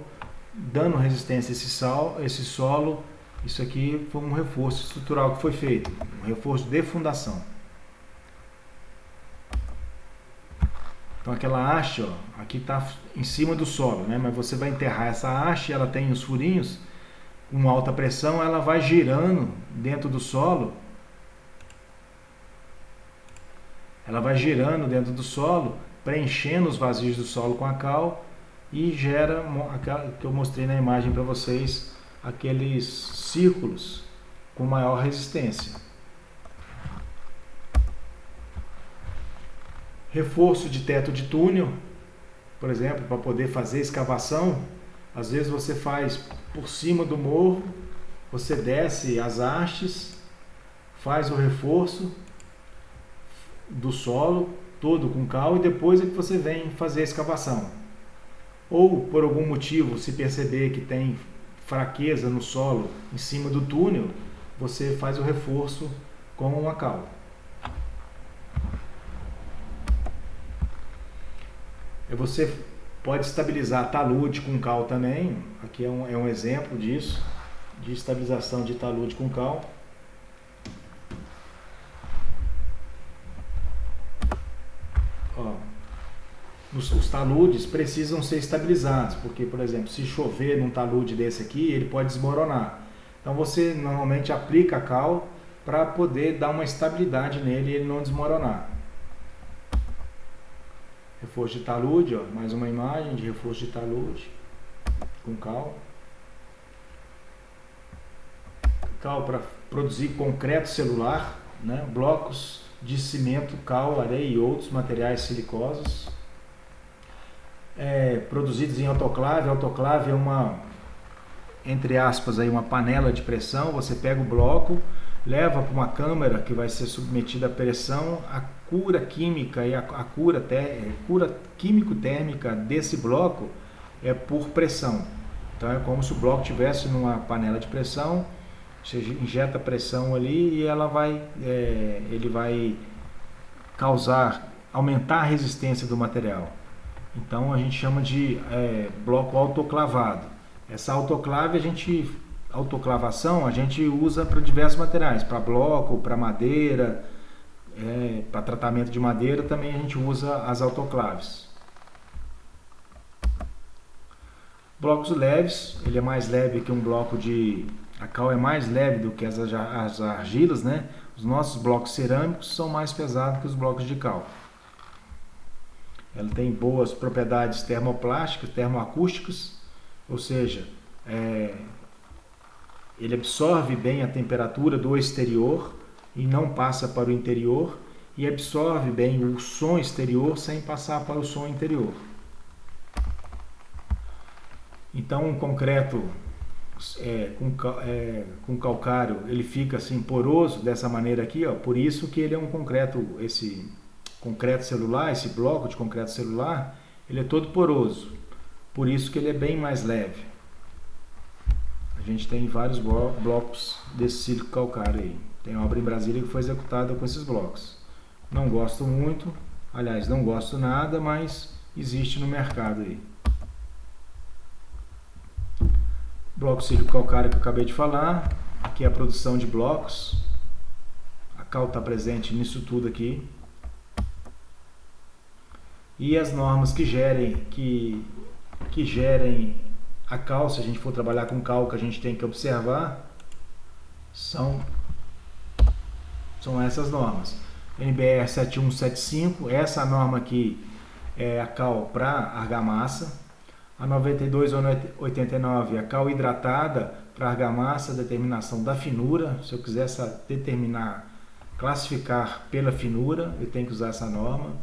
dando resistência a esse solo. Isso aqui foi um reforço estrutural que foi feito, um reforço de fundação. Então aquela haste, aqui está em cima do solo, né? Mas você vai enterrar essa haste, ela tem os furinhos, com alta pressão, ela vai girando dentro do solo. Ela vai girando dentro do solo, preenchendo os vazios do solo com a cal e gera, que eu mostrei na imagem para vocês, aqueles círculos com maior resistência. Reforço de teto de túnel, por exemplo, para poder fazer escavação. Às vezes você faz por cima do morro, você desce as hastes, faz o reforço do solo todo com cal e depois é que você vem fazer a escavação. Ou por algum motivo, se perceber que tem fraqueza no solo em cima do túnel, você faz o reforço com uma cal. Você pode estabilizar talude com cal também. Aqui é um exemplo disso, de estabilização de talude com cal. Os taludes precisam ser estabilizados, porque, por exemplo, se chover num talude desse aqui, ele pode desmoronar. Então você normalmente aplica a cal para poder dar uma estabilidade nele e ele não desmoronar. Reforço de talude, mais uma imagem de reforço de talude com cal. Cal para produzir concreto celular, né? Blocos de cimento, cal, areia e outros materiais silicosos. Produzidos em autoclave. Autoclave entre aspas, aí uma panela de pressão, você pega o bloco, leva para uma câmara que vai ser submetida à pressão, a cura química e a cura químico-térmica desse bloco é por pressão. Então é como se o bloco estivesse numa panela de pressão, você injeta pressão ali e ele vai aumentar a resistência do material. Então a gente chama de bloco autoclavado. Essa autoclavação a gente usa para diversos materiais, para bloco, para madeira, para tratamento de madeira também a gente usa as autoclaves. Blocos leves, ele é mais leve que um bloco a cal é mais leve do que as argilas, né? Os nossos blocos cerâmicos são mais pesados que os blocos de cal. Ela tem boas propriedades termoplásticas, termoacústicas, ou seja, ele absorve bem a temperatura do exterior e não passa para o interior, e absorve bem o som exterior sem passar para o som interior. Então, um concreto com calcário, ele fica assim poroso dessa maneira aqui, ó. Por isso que ele é um concreto, esse concreto celular, esse bloco de concreto celular, ele é todo poroso. Por isso que ele é bem mais leve. A gente tem vários blocos desse sílico calcário aí. Tem obra em Brasília que foi executada com esses blocos. Não gosto muito, aliás, não gosto nada, mas existe no mercado aí. Bloco sílico calcário que eu acabei de falar. Aqui é a produção de blocos. A cal está presente nisso tudo aqui. E as normas que gerem a cal, se a gente for trabalhar com cal, que a gente tem que observar são essas normas. NBR 7175, essa norma aqui é a cal para argamassa. A 9289, a cal hidratada para argamassa, determinação da finura. Se eu quiser classificar pela finura, eu tenho que usar essa norma.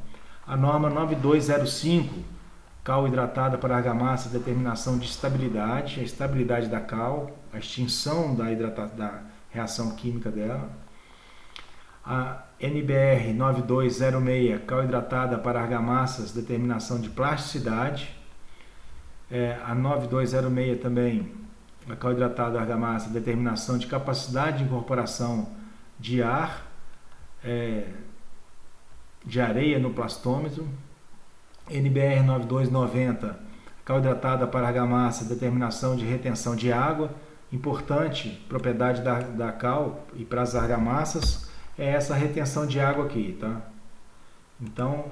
A norma 9205, cal hidratada para argamassa, determinação de estabilidade, a estabilidade da cal, a extinção da reação química dela. A NBR 9206, cal hidratada para argamassas, determinação de plasticidade. A 9206 também, a cal hidratada argamassa, determinação de capacidade de incorporação de ar, de areia no plastômetro. NBR 9290, cal hidratada para argamassa, determinação de retenção de água. Importante propriedade da cal e para as argamassas é essa retenção de água aqui, tá? Então,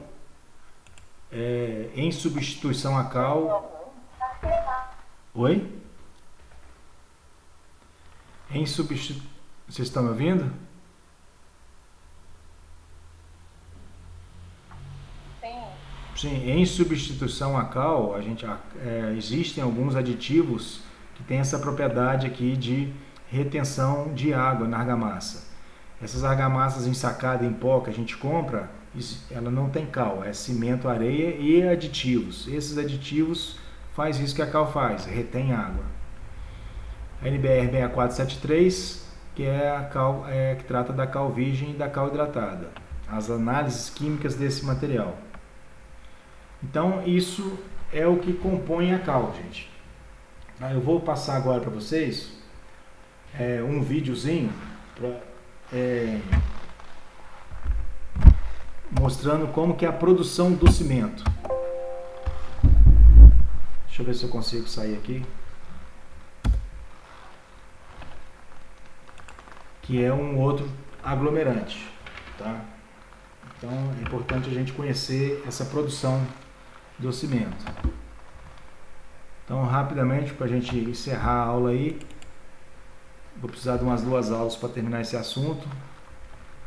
em substituição à cal... Oi? Vocês estão me ouvindo? Sim, em substituição à cal, existem alguns aditivos que têm essa propriedade aqui de retenção de água na argamassa. Essas argamassas ensacadas em pó que a gente compra, ela não tem cal, é cimento, areia e aditivos. Esses aditivos faz isso que a cal faz, retém água. A NBR 6473, que é a cal que trata da cal virgem e da cal hidratada. As análises químicas desse material. Então, isso é o que compõe a cal, gente. Eu vou passar agora para vocês um videozinho mostrando como que é a produção do cimento. Deixa eu ver se eu consigo sair aqui. Que é um outro aglomerante, tá? Então é importante a gente conhecer essa produção do cimento. Então, rapidamente, para a gente encerrar a aula aí, vou precisar de umas 2 aulas para terminar esse assunto.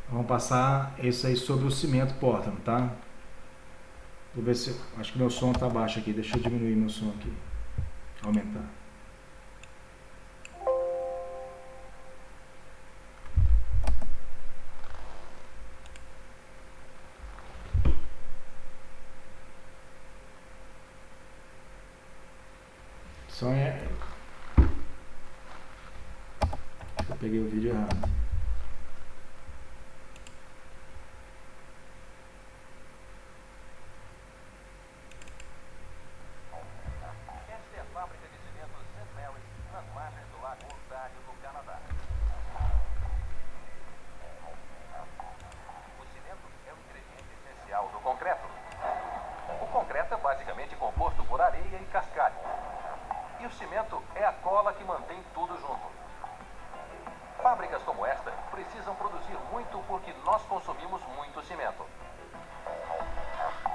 Vamos passar esse aí sobre o cimento Portland, tá? Vou ver se... Acho que meu som está baixo aqui. Deixa eu diminuir meu som aqui. Aumentar. peguei o vídeo errado. Esta é a fábrica de cimento St. Mary's, nas margens do Lago Ontário, no Canadá. O cimento é o ingrediente essencial do concreto. O concreto é basicamente composto por areia e cascalho. E o cimento é a cola que mantém tudo junto. Fábricas como esta precisam produzir muito porque nós consumimos muito cimento.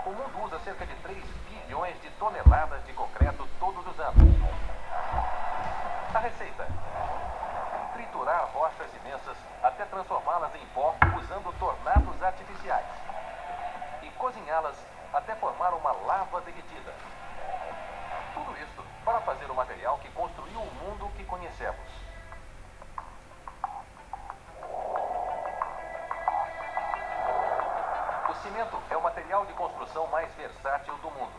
O mundo usa cerca de 3 bilhões de toneladas de concreto todos os anos. A receita: triturar rochas imensas até transformá-las em pó usando tornados artificiais e cozinhá-las até formar uma lava derretida. Tudo isso para fazer o material que construiu o mundo que conhecemos. O cimento é o material de construção mais versátil do mundo.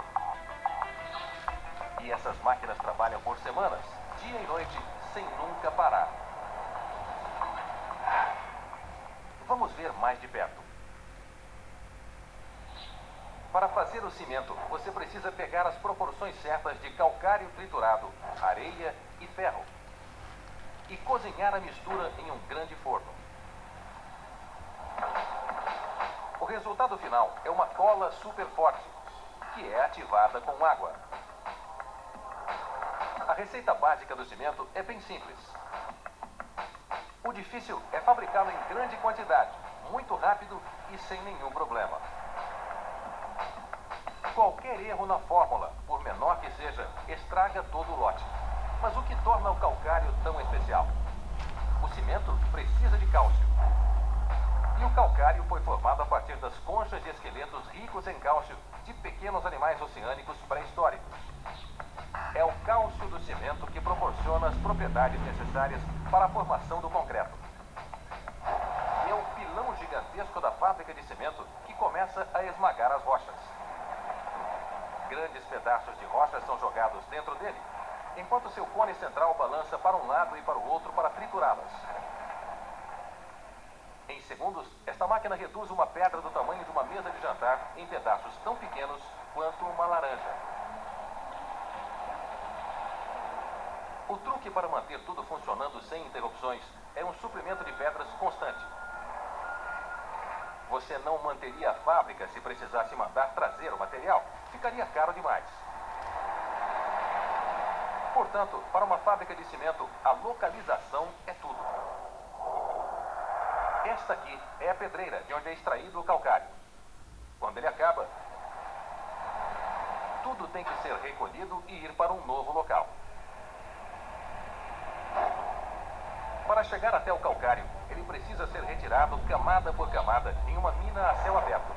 E essas máquinas trabalham por semanas, dia e noite, sem nunca parar. Vamos ver mais de perto. Para fazer o cimento, você precisa pegar as proporções certas de calcário triturado, areia e ferro e cozinhar a mistura em um grande forno. O resultado final é uma cola super forte, que é ativada com água. A receita básica do cimento é bem simples. O difícil é fabricá-lo em grande quantidade, muito rápido e sem nenhum problema. Qualquer erro na fórmula, por menor que seja, estraga todo o lote. Mas o que torna o calcário tão especial? O cimento precisa de cálcio. E o calcário foi formado a partir das conchas de esqueletos ricos em cálcio de pequenos animais oceânicos pré-históricos. É o cálcio do cimento que proporciona as propriedades necessárias para a formação do concreto. E é o pilão gigantesco da fábrica de cimento que começa a esmagar as rochas. Grandes pedaços de rocha são jogados dentro dele, enquanto seu cone central balança para um lado e para o outro para triturá-las. Em segundos, esta máquina reduz uma pedra do tamanho de uma mesa de jantar em pedaços tão pequenos quanto uma laranja. O truque para manter tudo funcionando sem interrupções é um suprimento de pedras constante. Você não manteria a fábrica se precisasse mandar trazer o material. Ficaria caro demais. Portanto, para uma fábrica de cimento, a localização é tudo. Esta aqui é a pedreira de onde é extraído o calcário. Quando ele acaba, tudo tem que ser recolhido e ir para um novo local. Para chegar até o calcário, ele precisa ser retirado camada por camada em uma mina a céu aberto.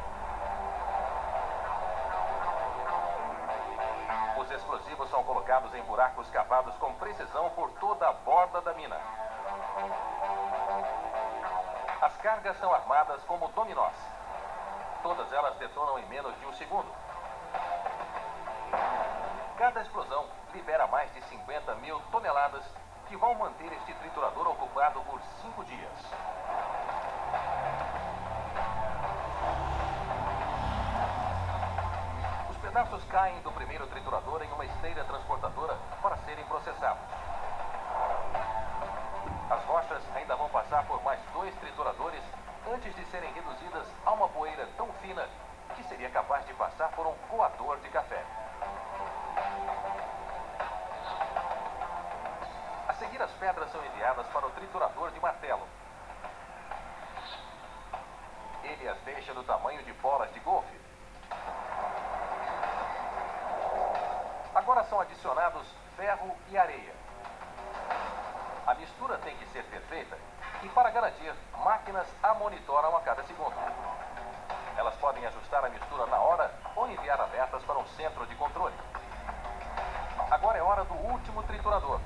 Os explosivos são colocados em buracos cavados com precisão por toda a borda da mina. As cargas são armadas como dominós. Todas elas detonam em menos de um segundo. Cada explosão libera mais de 50 mil toneladas que vão manter este triturador ocupado por 5 dias. Os pedaços caem do primeiro triturador em uma esteira transportadora para serem processados. As rochas ainda vão passar por mais 2 trituradores antes de serem reduzidas a uma poeira tão fina que seria capaz de passar por um coador de café. A seguir, as pedras são enviadas para o triturador de martelo. Ele as deixa do tamanho de bolas de golfe. Agora são adicionados ferro e areia. A mistura tem que ser perfeita e, para garantir, máquinas a monitoram a cada segundo. Elas podem ajustar a mistura na hora ou enviar alertas para um centro de controle. Agora é hora do último triturador.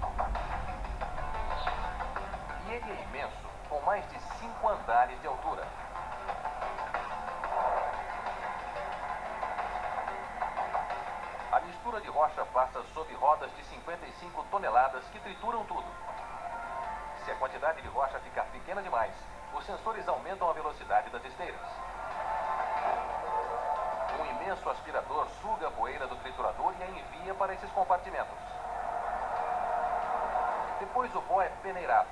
E ele é imenso, com mais de 5 andares de altura. A mistura de rocha passa sob rodas de 55 toneladas que trituram tudo. se a quantidade de rocha ficar pequena demais, os sensores aumentam a velocidade das esteiras. Um imenso aspirador suga a poeira do triturador e a envia para esses compartimentos. Depois o pó é peneirado.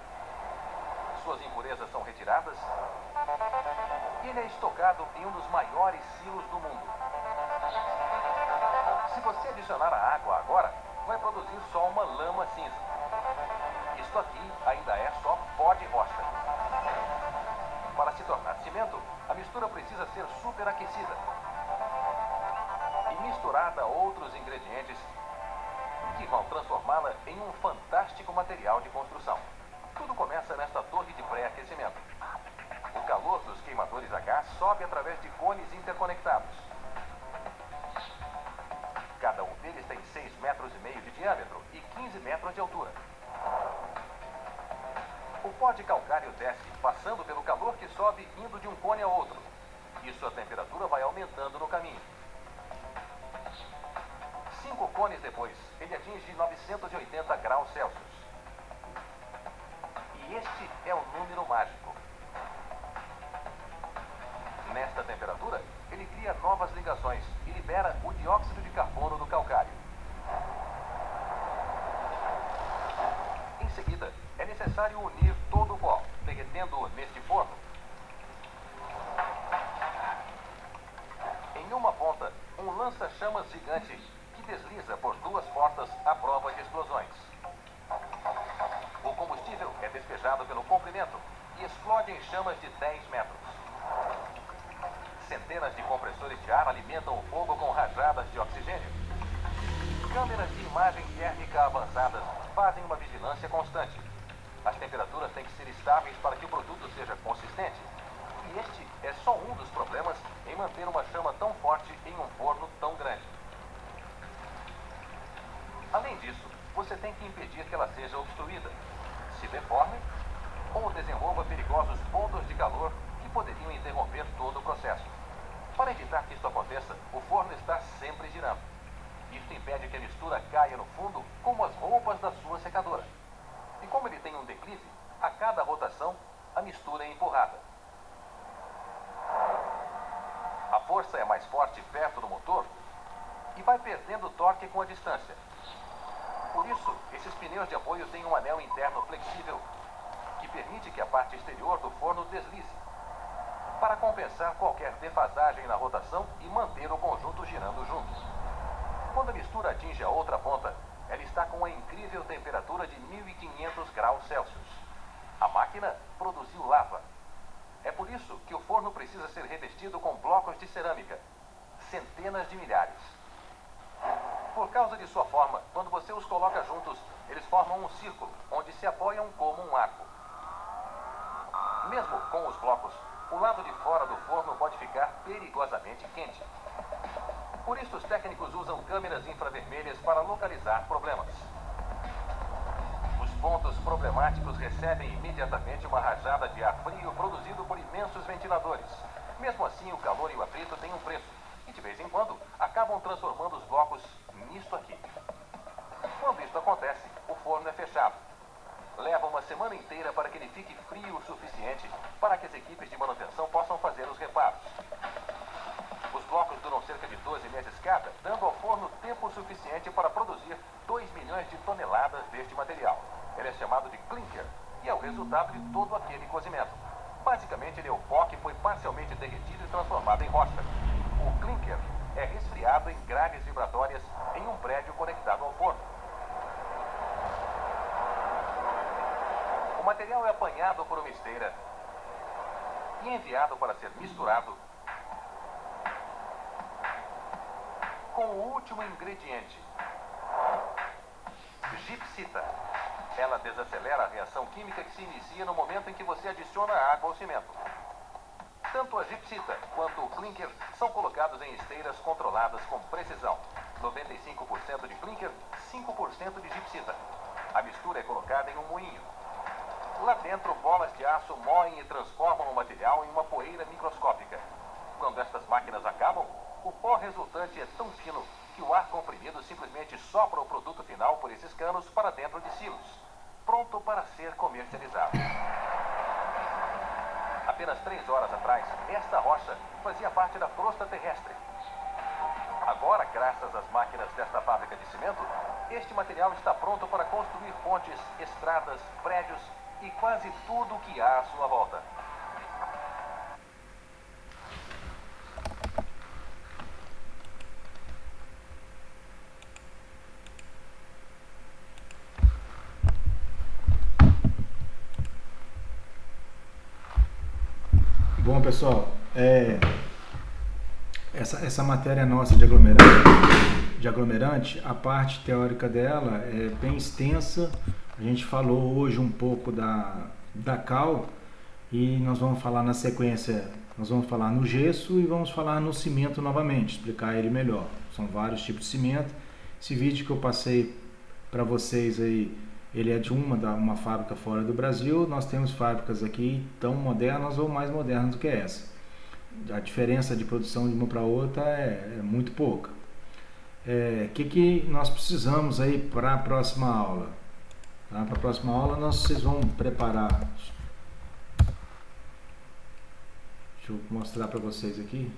Suas impurezas são retiradas e ele é estocado em um dos maiores silos do mundo. Se você adicionar a água agora, vai produzir só uma lama cinza. Isto aqui ainda é só pó de rocha. Para se tornar cimento, a mistura precisa ser superaquecida e misturada a outros ingredientes que vão transformá-la em um fantástico material de construção. Tudo começa nesta torre de pré-aquecimento. O calor dos queimadores a gás sobe através de cones interconectados. Cada um deles tem 6,5 metros de diâmetro e 15 metros de altura. O pó de calcário desce, passando pelo calor que sobe indo de um cone a outro. E sua temperatura vai aumentando no caminho. 5 cones depois, ele atinge 980 graus Celsius. E este é o número mágico. Nesta temperatura, ele cria novas ligações e libera o dióxido de carbono do calcário. Em seguida, é necessário unir todo o pó, derretendo-o neste forno. Em uma ponta, um lança-chamas gigante que desliza por 2 portas à prova de explosões. O combustível é despejado pelo comprimento e explode em chamas de 10 metros. Centenas de compressores de ar alimentam o fogo com rajadas de oxigênio. Câmeras de imagem térmica avançadas fazem uma vigilância constante. As temperaturas têm que ser estáveis para que o produto seja consistente. E este é só um dos problemas em manter uma chama tão forte em um forno tão grande. Além disso, você tem que impedir que ela seja obstruída, se deforme ou desenvolva perigosos pontos de calor que poderiam interromper todo o processo. Para evitar que isto aconteça, o forno está sempre girando. Isto impede que a mistura caia no fundo como as roupas da sua secadora. E como ele tem um declive, a cada rotação, a mistura é empurrada. A força é mais forte perto do motor e vai perdendo torque com a distância. Por isso, esses pneus de apoio têm um anel interno flexível que permite que a parte exterior do forno deslize, para compensar qualquer defasagem na rotação e manter o conjunto girando juntos. Quando a mistura atinge a outra ponta, ela está com uma incrível temperatura de 1500 graus Celsius. A máquina produziu lava. É por isso que o forno precisa ser revestido com blocos de cerâmica, centenas de milhares. Por causa de sua forma, quando você os coloca juntos, eles formam um círculo, onde se apoiam como um arco. Mesmo com os blocos, o lado de fora do forno pode ficar perigosamente quente. Por isso, os técnicos usam câmeras infravermelhas para localizar problemas. Os pontos problemáticos recebem imediatamente uma rajada de ar frio produzido por imensos ventiladores. Mesmo assim, o calor e o atrito têm um preço. E, de vez em quando, acabam transformando os blocos nisto aqui. Quando isto acontece, o forno é fechado. Leva uma semana inteira para que ele fique frio o suficiente para que as equipes de manutenção possam fazer os reparos. Os blocos duram cerca de 12 meses cada, dando ao forno tempo suficiente para produzir 2 milhões de toneladas deste material. Ele é chamado de clinker e é o resultado de todo aquele cozimento. Basicamente, ele é o pó que foi parcialmente derretido e transformado em rocha. O clinker é resfriado em grades vibratórias em um prédio conectado ao forno. O material é apanhado por uma esteira e enviado para ser misturado com o último ingrediente, gipsita. Ela desacelera a reação química que se inicia no momento em que você adiciona água ao cimento. Tanto a gipsita quanto o clinker são colocados em esteiras controladas com precisão. 95% de clinker, 5% de gipsita. A mistura é colocada em um moinho. Lá dentro, bolas de aço moem e transformam o material em uma poeira microscópica. Quando estas máquinas acabam, o pó resultante é tão fino que o ar comprimido simplesmente sopra o produto final por esses canos para dentro de silos. pronto para ser comercializado. Apenas 3 horas atrás, esta rocha fazia parte da crosta terrestre. Agora, graças às máquinas desta fábrica de cimento, este material está pronto para construir pontes, estradas, prédios e quase tudo o que há à sua volta. Bom, pessoal, essa matéria nossa de aglomerante, a parte teórica dela é bem extensa. A gente falou hoje um pouco da cal e nós vamos falar na sequência, nós vamos falar no gesso e vamos falar no cimento novamente, explicar ele melhor. São vários tipos de cimento. Esse vídeo que eu passei para vocês aí, ele é de uma fábrica fora do Brasil. Nós temos fábricas aqui tão modernas ou mais modernas do que essa. A diferença de produção de uma para outra é muito pouca. Que nós precisamos aí para a próxima aula? Tá? Para a próxima aula vocês vão preparar. Deixa eu mostrar para vocês aqui.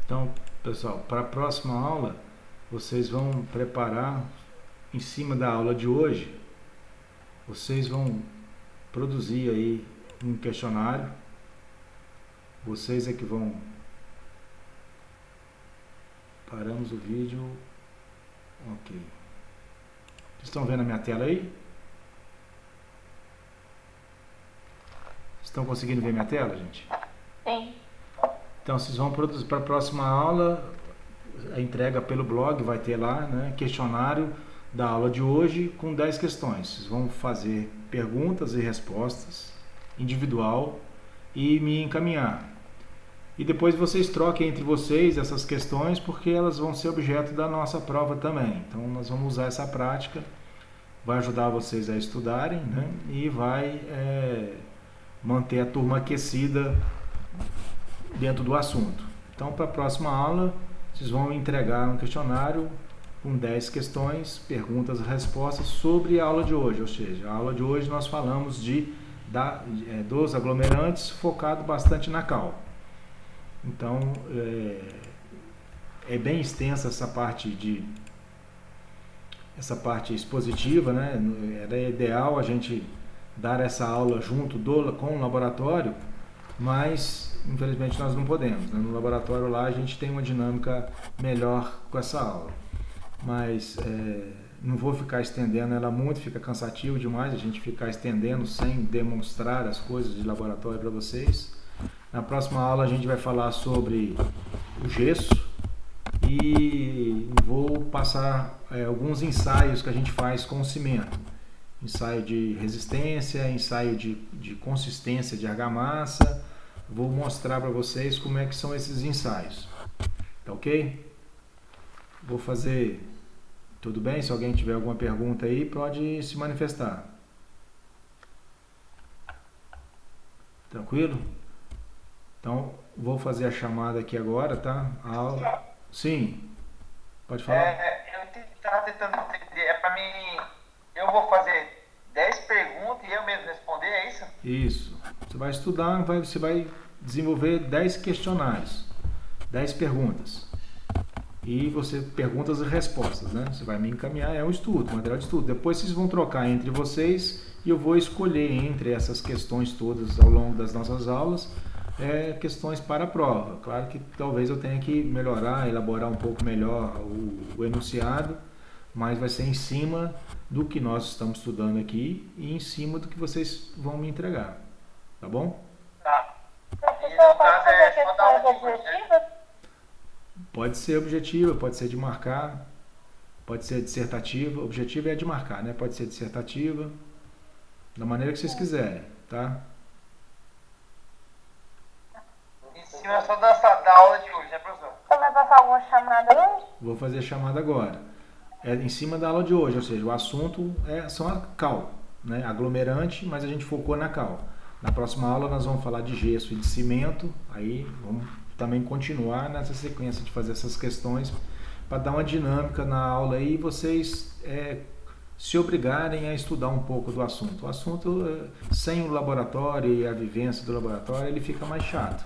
Então, pessoal, para a próxima aula, vocês vão preparar, em cima da aula de hoje, vocês vão produzir aí um questionário. Vocês é que vão... Paramos o vídeo. Ok. Vocês estão vendo a minha tela aí? Estão conseguindo ver minha tela, gente? Sim. Então, vocês vão produzir para a próxima aula, a entrega pelo blog, vai ter lá, né, questionário da aula de hoje com 10 questões. Vocês vão fazer perguntas e respostas individual e me encaminhar. E depois vocês troquem entre vocês essas questões, porque elas vão ser objeto da nossa prova também. Então, nós vamos usar essa prática, vai ajudar vocês a estudarem, né, e vai manter a turma aquecida dentro do assunto. Então, para a próxima aula, vocês vão entregar um questionário com 10 questões, perguntas e respostas sobre a aula de hoje. Ou seja, a aula de hoje nós falamos dos aglomerantes, focado bastante na cal. Então, é bem extensa essa parte expositiva, né? Era ideal a gente dar essa aula junto com o laboratório, mas infelizmente nós não podemos, né? No laboratório lá a gente tem uma dinâmica melhor com essa aula, mas não vou ficar estendendo ela muito, fica cansativo demais a gente ficar estendendo sem demonstrar as coisas de laboratório para vocês. Na próxima aula a gente vai falar sobre o gesso e vou passar alguns ensaios que a gente faz com o cimento. Ensaio de resistência, ensaio de consistência de argamassa. Vou mostrar para vocês como é que são esses ensaios. Tá ok? Vou fazer... Tudo bem? Se alguém tiver alguma pergunta aí, pode se manifestar. Tranquilo? Então, vou fazer a chamada aqui agora, tá? A aula... Sim. Pode falar. Eu estava tentando entender. É para mim... Eu vou fazer 10 perguntas e eu mesmo responder, é isso? Isso. Você vai estudar, você vai desenvolver 10 questionários, 10 perguntas. E você perguntas e respostas, né? Você vai me encaminhar, é um estudo, um material de estudo. Depois vocês vão trocar entre vocês e eu vou escolher entre essas questões todas ao longo das nossas aulas, questões para a prova. Claro que talvez eu tenha que melhorar, elaborar um pouco melhor o enunciado, mas vai ser em cima do que nós estamos estudando aqui e em cima do que vocês vão me entregar. Tá bom? Tá. E Professor, no pode caso fazer é só dar questões uma dica, né? objetivas? Pode ser objetiva, pode ser de marcar, pode ser dissertativa. O objetivo é de marcar, né? Pode ser dissertativa, da maneira que vocês quiserem, tá? Em cima só da aula de hoje, né, professor? Você vai passar alguma chamada hoje? Vou fazer a chamada agora. É em cima da aula de hoje, ou seja, o assunto são a cal, né? Aglomerante, mas a gente focou na cal. Na próxima aula nós vamos falar de gesso e de cimento, aí vamos também continuar nessa sequência de fazer essas questões para dar uma dinâmica na aula aí e vocês se obrigarem a estudar um pouco do assunto. O assunto, sem o laboratório e a vivência do laboratório, ele fica mais chato.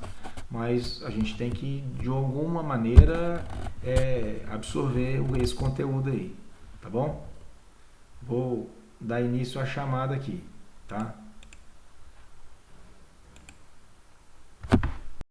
Mas a gente tem que, de alguma maneira, absorver esse conteúdo aí, tá bom? Vou dar início à chamada aqui, tá?